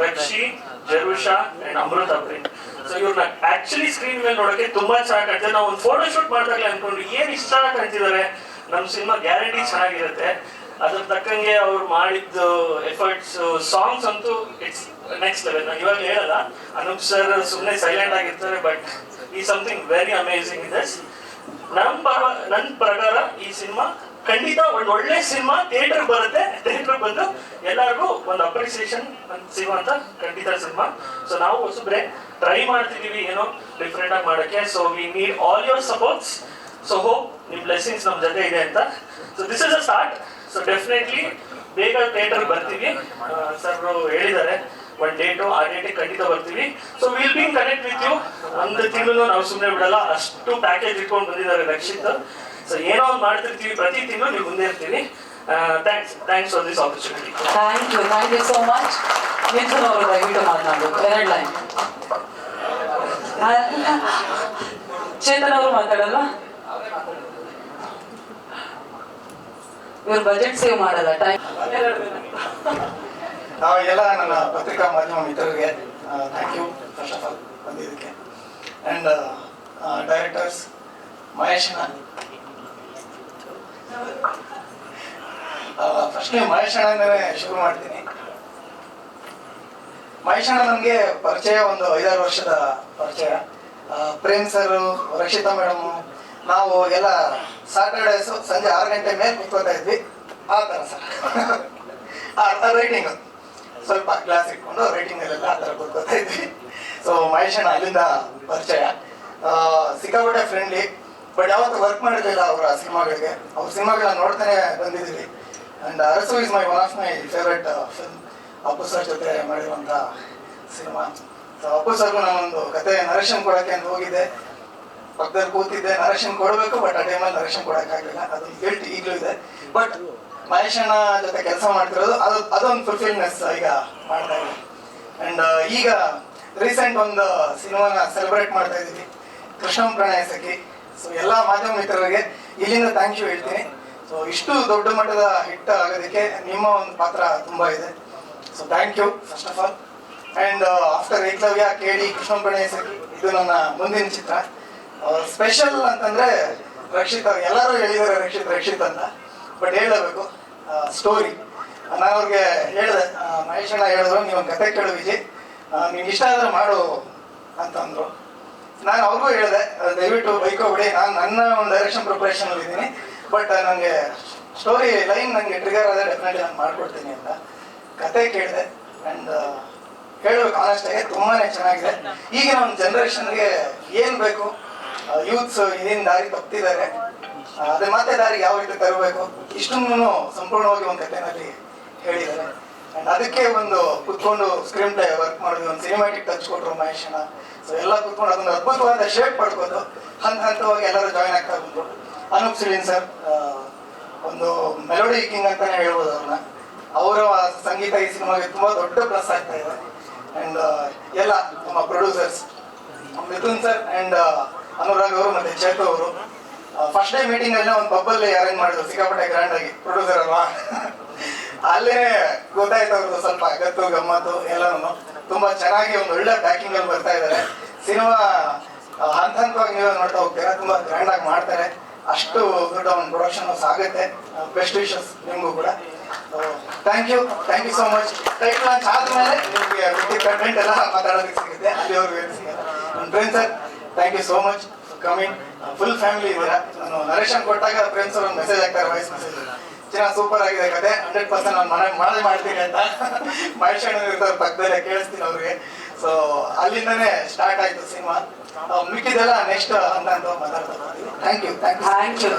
Rakshi, Jarusha and Amrutha Prem. So ಇವ್ರನ್ನ ಆಕ್ಚುಲಿ ಸ್ಕ್ರೀನ್ ಮೇಲೆ ನೋಡೋಕೆ ತುಂಬಾ ಚೆನ್ನಾಗಿ ಕಾಣ್ತಿದೆ. ನಾವು ಒಂದು ಫೋಟೋ ಶೂಟ್ ಮಾಡಿದಾಗಲೇ ಅನ್ಕೊಂಡ್ವಿ ಏನ್ ಇಷ್ಟ ಚೆನ್ನಾಗಿ ಕಾಣ್ತಿದ್ದಾರೆ, ನಮ್ಮ ಸಿನಿಮಾ ಗ್ಯಾರಂಟಿ ಚೆನ್ನಾಗಿರುತ್ತೆ. ಅದ್ರ ತಕ್ಕಂಗೆ ಅವ್ರು ಮಾಡಿದ್ದು ಎಫರ್ಟ್ಸ್, ಸಾಂಗ್ಸ್ ಅಂತೂ ಇಟ್ಸ್ ನೆಕ್ಸ್ಟ್ ಲೆವೆಲ್. ನಾನು ಇವಾಗ ಹೇಳಲ್ಲ, ಅನೂಪ್ ಸರ್ ಸುಮ್ಮನೆ ಸೈಲೆಂಟ್ ಆಗಿರ್ತಾರೆ, ಬಟ್ ಈ ಸಮಥಿಂಗ್ ವೆರಿ ಅಮೇಝಿಂಗ್ ಇದೆ. ನನ್ನ ಪ್ರಕಾರ ಈ ಸಿನಿಮಾ ಖಂಡಿತ ಒಂದು ಒಳ್ಳೆ ಸಿನಿಮಾ ಥಿಯೇಟರ್ ಬರುತ್ತೆ. ಥಿಯೇಟರ್ ಬಂದು ಎಲ್ಲರಿಗೂ ಒಂದು ಅಪ್ರಿಸಿಯೇಷನ್ ಸಿಗುವಂತ ಖಂಡಿತ ಸಿನಿಮಾ. ಸೊ ನಾವು ಹೊಸಬ್ರೆ ಟ್ರೈ ಮಾಡ್ತಿದೀವಿ ಏನೋ ಡಿಫ್ರೆಂಟ್ ಆಗಿ ಮಾಡೋಕ್ಕೆ. So we need all your supports. So hope ನಿಮ್ಮ ಬ್ಲೆಸ್ಸಿಂಗ್ಸ್ ನಮ್ಮ ಜೊತೆ ಇದೆ ಅಂತ. So this is a start. So definitely ಬೇಗ ಥಿಯೇಟರ್ ಬರ್ತೀವಿ. ಸರ್ ಹೇಳಿದ್ದಾರೆ ಒಂದು ಡೇಟು, ಆ ಡೇಟಿಗೆ ಖಂಡಿತ ಬರ್ತೀವಿ. So will be connect with you. ಒಂದು ತಿಂಗಳು ನಾವು ಸುಮ್ಮನೆ ಬಿಡಲ್ಲ, ಅಷ್ಟು ಪ್ಯಾಕೇಜ್ ಇಟ್ಕೊಂಡು ಬಂದಿದ್ದಾರೆ ರಕ್ಷಿತ್. ಸೊ ಏನೋ ಒಂದು ಮಾಡ್ತಿರ್ತೀವಿ, ಪ್ರತಿ ತಿಂಗಳು ನೀವು ಮುಂದೆ ಇರ್ತೀವಿ. Thanks for this opportunity. Thank you so much. Mithun ಅವರು ದಯವಿಟ್ಟು ಮಾತನಾಡೋದು 2 ಲೈನ್. ಚೇತನ್ ಅವರು ಮಾತಾಡಲ್ವಾ? ಇವ್ರು ಬಜೆಟ್ ಸೇವ್ ಮಾಡಲ್ಲ, ಟೈಮ್. ಎಲ್ಲ ನನ್ನ ಪತ್ರಿಕಾ ಮಾಧ್ಯಮ ಮಿತ್ರರಿಗೆ thank you first of all ಬಂದಿದ್ದಕ್ಕೆ. ಆ್ಯಂಡ್ ಡೈರೆಕ್ಟರ್ಸ್ ಮಹೇಶ್ ಅಣ್ಣ, ಫಸ್ಟ್ ನೀವು ಮಹೇಶ್ ಅಣ್ಣನೇ ಶುರು ಮಾಡ್ತೀನಿ. ಮಹೇಶ್ ಅಣ್ಣ ನಮಗೆ ಪರಿಚಯ ಒಂದು 5-6 ವರ್ಷದ ಪರಿಚಯ. ಪ್ರೇಮ್ ಸರ್, ರಕ್ಷಿತಾ ಮೇಡಮ್, ನಾವು ಎಲ್ಲ ಸಾಟರ್ಡೇಸು ಸಂಜೆ 6 ಗಂಟೆ ಮೇಲೆ ಕೂತ್ಕೋತಾ ಇದ್ವಿ. ಆ ಥರ ಸರ್ ರೈಟಿಂಗ್ ಸ್ವಲ್ಪ ಕ್ಲಾಸ್ ಇಟ್ಕೊಂಡು ರೈಟಿಂಗಲ್ಲೆಲ್ಲ ಆ ಥರ ಕೂತ್ಕೋತಾ ಇದ್ವಿ. ಸೊ ಮಹೇಶ್ ಅಣ್ಣ ಅಲ್ಲಿಂದ ಪರಿಚಯ. ಸಿಕ್ಕಾಪಟ್ಟೆ ಫ್ರೆಂಡ್ಲಿ, ಬಟ್ ಯಾವತ್ತು ವರ್ಕ್ ಮಾಡಿರಲಿಲ್ಲ ಅವರ ಸಿನಿಮಾಗಳಿಗೆ. ಅವ್ರ ಸಿನಿಮಾಗಳನ್ನ ನೋಡ್ತಾನೆ ಬಂದಿದ್ದೀವಿ. And Arasu is one of my favourite film. Appu sir ಜೊತೆ ಮಾಡಿರುವಂಥ ಸಿನಿಮಾ. ಸೊ ಅಪ್ಪು ಸರ್ಗೂ ನಾನೊಂದು ಕತೆ ನರೇಶನ್ ಕೊಡೋಕ್ಕೆ ಅಂತ ಹೋಗಿದ್ದೆ. ಪಕ್ಕದಲ್ಲಿ ಕೂತಿದ್ದೆ, ನರೇಶನ್ ಕೊಡಬೇಕು, ಬಟ್ ಆ ಟೈಮಲ್ಲಿ ನರೇಶನ್ ಕೊಡೋಕ್ಕಾಗಲಿಲ್ಲ. ಅದೊಂದು ಗಿಲ್ಟ್ ಈಗಲೂ ಇದೆ. ಬಟ್ ಮಹೇಶ್ ಅಣ್ಣ ಜೊತೆ ಕೆಲಸ ಮಾಡ್ತಿರೋದು ಅದೊಂದು ಫುಲ್ಫಿಲ್ನೆಸ್ ಈಗ ಮಾಡ್ತಾ ಇದೆ. ಆ್ಯಂಡ್ ಈಗ ರೀಸೆಂಟ್ ಒಂದು ಸಿನಿಮಾನ ಸೆಲೆಬ್ರೇಟ್ ಮಾಡ್ತಾ ಇದ್ದೀವಿ, ಕೃಷ್ಣಂ ಪ್ರಣಯ ಸಖಿ. ಸೊ ಎಲ್ಲ ಮಾಧ್ಯಮ ಮಿತ್ರರಿಗೆ ಇಲ್ಲಿಂದ ಥ್ಯಾಂಕ್ ಯು ಹೇಳ್ತೀನಿ. ಸೊ ಇಷ್ಟು ದೊಡ್ಡ ಮಟ್ಟದ ಹಿಟ್ ಆಗೋದಕ್ಕೆ ನಿಮ್ಮ ಒಂದು ಪಾತ್ರ ತುಂಬ ಇದೆ. So thank you first of all. And after Ekalavya, ಕೇಳಿ, ಕೃಷ್ಣಂ ಪ್ರಣಯ ಸಖಿ ಇದು ನನ್ನ ಮುಂದಿನ ಚಿತ್ರ. ಸ್ಪೆಷಲ್ ಅಂತಂದರೆ ರಕ್ಷಿತ್, ಎಲ್ಲರೂ ಹೇಳಿದ್ದಾರೆ ರಕ್ಷಿತ್ ಅಂತ, ಬಟ್ ಹೇಳಬೇಕು ಸ್ಟೋರಿ. ನಾನು ಅವ್ರಿಗೆ ಹೇಳಿದೆ, ಮಹೇಶ್ ಅಣ್ಣ ಹೇಳಿದ್ರು ನೀವು ಒಂದು ಕತೆ ಕೇಳು ವಿಜಯ್, ನಿಮ್ಗೆ ಇಷ್ಟ ಆದರೆ ಮಾಡು ಅಂತಂದರು. ನಾನು ಅವ್ರಿಗೂ ಹೇಳಿದೆ ದಯವಿಟ್ಟು ಬೈಕೋಬಿಡಿ, ನಾನು ನನ್ನ ಒಂದು ಡೈರೆಕ್ಷನ್ ಪ್ರಿಪ್ರೇಷನಲ್ಲಿ ಇದ್ದೀನಿ, ಬಟ್ ನನಗೆ ಸ್ಟೋರಿ ಲೈನ್ ನನಗೆ ಟ್ರಿಗರ್ ಆದರೆ ಡೆಫಿನೆಟ್ಲಿ ನಾನು ಮಾಡಿಕೊಡ್ತೀನಿ ಅಂತ. ಕತೆ ಕೇಳಿದೆ. ಆ್ಯಂಡ್ ಹೇಳಬೇಕು ಆನೆಸ್ಟಾಗಿ ತುಂಬಾ ಚೆನ್ನಾಗಿದೆ. ಈಗಿನ ಒಂದು ಜನ್ರೇಷನ್ಗೆ ಏನು ಬೇಕು, ಯೂತ್ಸ್ ಇದೇನು ದಾರಿ ತಪ್ಪಿದ್ದಾರೆ, ಅದೇ ಮತ್ತೆ ದಾರಿಗೆ ಯಾವ ರೀತಿ ತರಬೇಕು, ಇಷ್ಟನ್ನು ಸಂಪೂರ್ಣವಾಗಿ ಒಂದು ಕಥೆನಲ್ಲಿ ಹೇಳಿದ್ದಾರೆ. ಆ್ಯಂಡ್ ಅದಕ್ಕೆ ಒಂದು ಕುತ್ಕೊಂಡು ಸ್ಕ್ರೀನ್ ಪ್ಲೇ ವರ್ಕ್ ಮಾಡಿದ್ವಿ, ಒಂದು ಸಿನಿಮ್ಯಾಟಿಕ್ ಟಚ್ ಕೊಟ್ಟರು ಮಹೇಶ್ ಅಣ್ಣ. ಸೊ ಎಲ್ಲ ಕುತ್ಕೊಂಡು ಅದೊಂದು ಅದ್ಭುತವಾದ ಶೇಪ್ ಪಡ್ಕೊಂಡು ಹಂತವಾಗಿ ಎಲ್ಲರೂ ಜಾಯ್ನ್ ಆಗ್ತಾ ಬಂದರು. ಅನೂಪ್ ಸಿಳಿನ್ ಸರ್ ಒಂದು ಮೆಲೋಡಿ ಕಿಂಗ್ ಅಂತಾನೆ ಹೇಳ್ಬೋದು ಅವ್ರನ್ನ. ಅವರ ಸಂಗೀತ ಈ ಸಿನಿಮಾಗೆ ತುಂಬ ದೊಡ್ಡ ಪ್ಲಸ್ ಆಗ್ತಾ ಇದೆ. ಆ್ಯಂಡ್ ಎಲ್ಲ ನಮ್ಮ producers Mithun sir and Anurag ಅವರು ಮತ್ತು ಚೇತು ಅವರು ಫಸ್ಟ್ ಡೇ ಮೀಟಿಂಗಲ್ಲೇ ಒಂದು ಬಬ್ಬಲ್ಲಿ ಅರೇಂಜ್ ಮಾಡಿದ್ರು, ಸಿಕ್ಕಾಪಟ್ಟೆ ಗ್ರ್ಯಾಂಡ್ ಆಗಿ. ಪ್ರೊಡ್ಯೂಸರ್ ಅಲ್ವಾ, ಅಲ್ಲೇ ಗೊತ್ತಾಯ್ತು ಅವ್ರದ್ದು ಸ್ವಲ್ಪ ಗತ್ತು ಗಮ್ಮತ್ತು ಎಲ್ಲನೂ. ತುಂಬ ಚೆನ್ನಾಗಿ ಒಂದು ಒಳ್ಳೆ ಪ್ಯಾಕಿಂಗಲ್ಲಿ ಬರ್ತಾ ಇದ್ದಾರೆ. ಸಿನಿಮಾ ಹಂತವಾಗಿ ನೀವೇ ನೋಡ್ತಾ ಹೋಗ್ತೀರಾ, ತುಂಬ ಗ್ರ್ಯಾಂಡಾಗಿ ಮಾಡ್ತಾರೆ. ಅಷ್ಟು ದೊಡ್ಡ ಒಂದು ಪ್ರೊಡಕ್ಷನ್ ಆಗುತ್ತೆ. ಬೆಸ್ಟ್ ವಿಶಸ್ ನಿಮಗೂ ಕೂಡ. Thank you so much. Title launch ಆದಮೇಲೆ ನಿಮಗೆ ಕಂಟೆಂಟ್ ಎಲ್ಲ ಮಾತಾಡೋದಕ್ಕೆ ಸಿಗುತ್ತೆ, ಅಲ್ಲಿವರೆಗೂ ಏನು ಸಿಗಲ್ಲ. ನನ್ನ Prem sir thank you so much coming. Full family ಇದ್ದೀರಾ. ನಾನು ನರೇಶನ್ ಕೊಟ್ಟಾಗ ಫ್ರೆಂಡ್ಸ್ ಅವ್ರು ಒಂದು ಮೆಸೇಜ್ ಹಾಕ್ತಾರೆ, ವಾಯ್ಸ್ ಮೆಸೇಜ್, ಚೆನ್ನಾಗಿ ಸೂಪರ್ ಆಗಿದೆ ಕತೆ, 100% ನಾನು ಮನೆ ಮಾಡ್ತೀನಿ ಅಂತ. ಮಹೇಶ್ ಅಣ್ಣ ಇರ್ತಾರೆ ಪಕ್ಕದಲ್ಲೇ, ಕೇಳಿಸ್ತೀನಿ ಅವ್ರಿಗೆ. ಸೊ ಅಲ್ಲಿಂದನೇ ಸ್ಟಾರ್ಟ್ ಆಯಿತು ಸಿನಿಮಾ. ಮಿಕ್ಕಿದೆಲ್ಲ ನೆಕ್ಸ್ಟ್ ಅಂತ ಮಾತಾಡ್ತಾ ಇದ್ದೀವಿ. Thank you.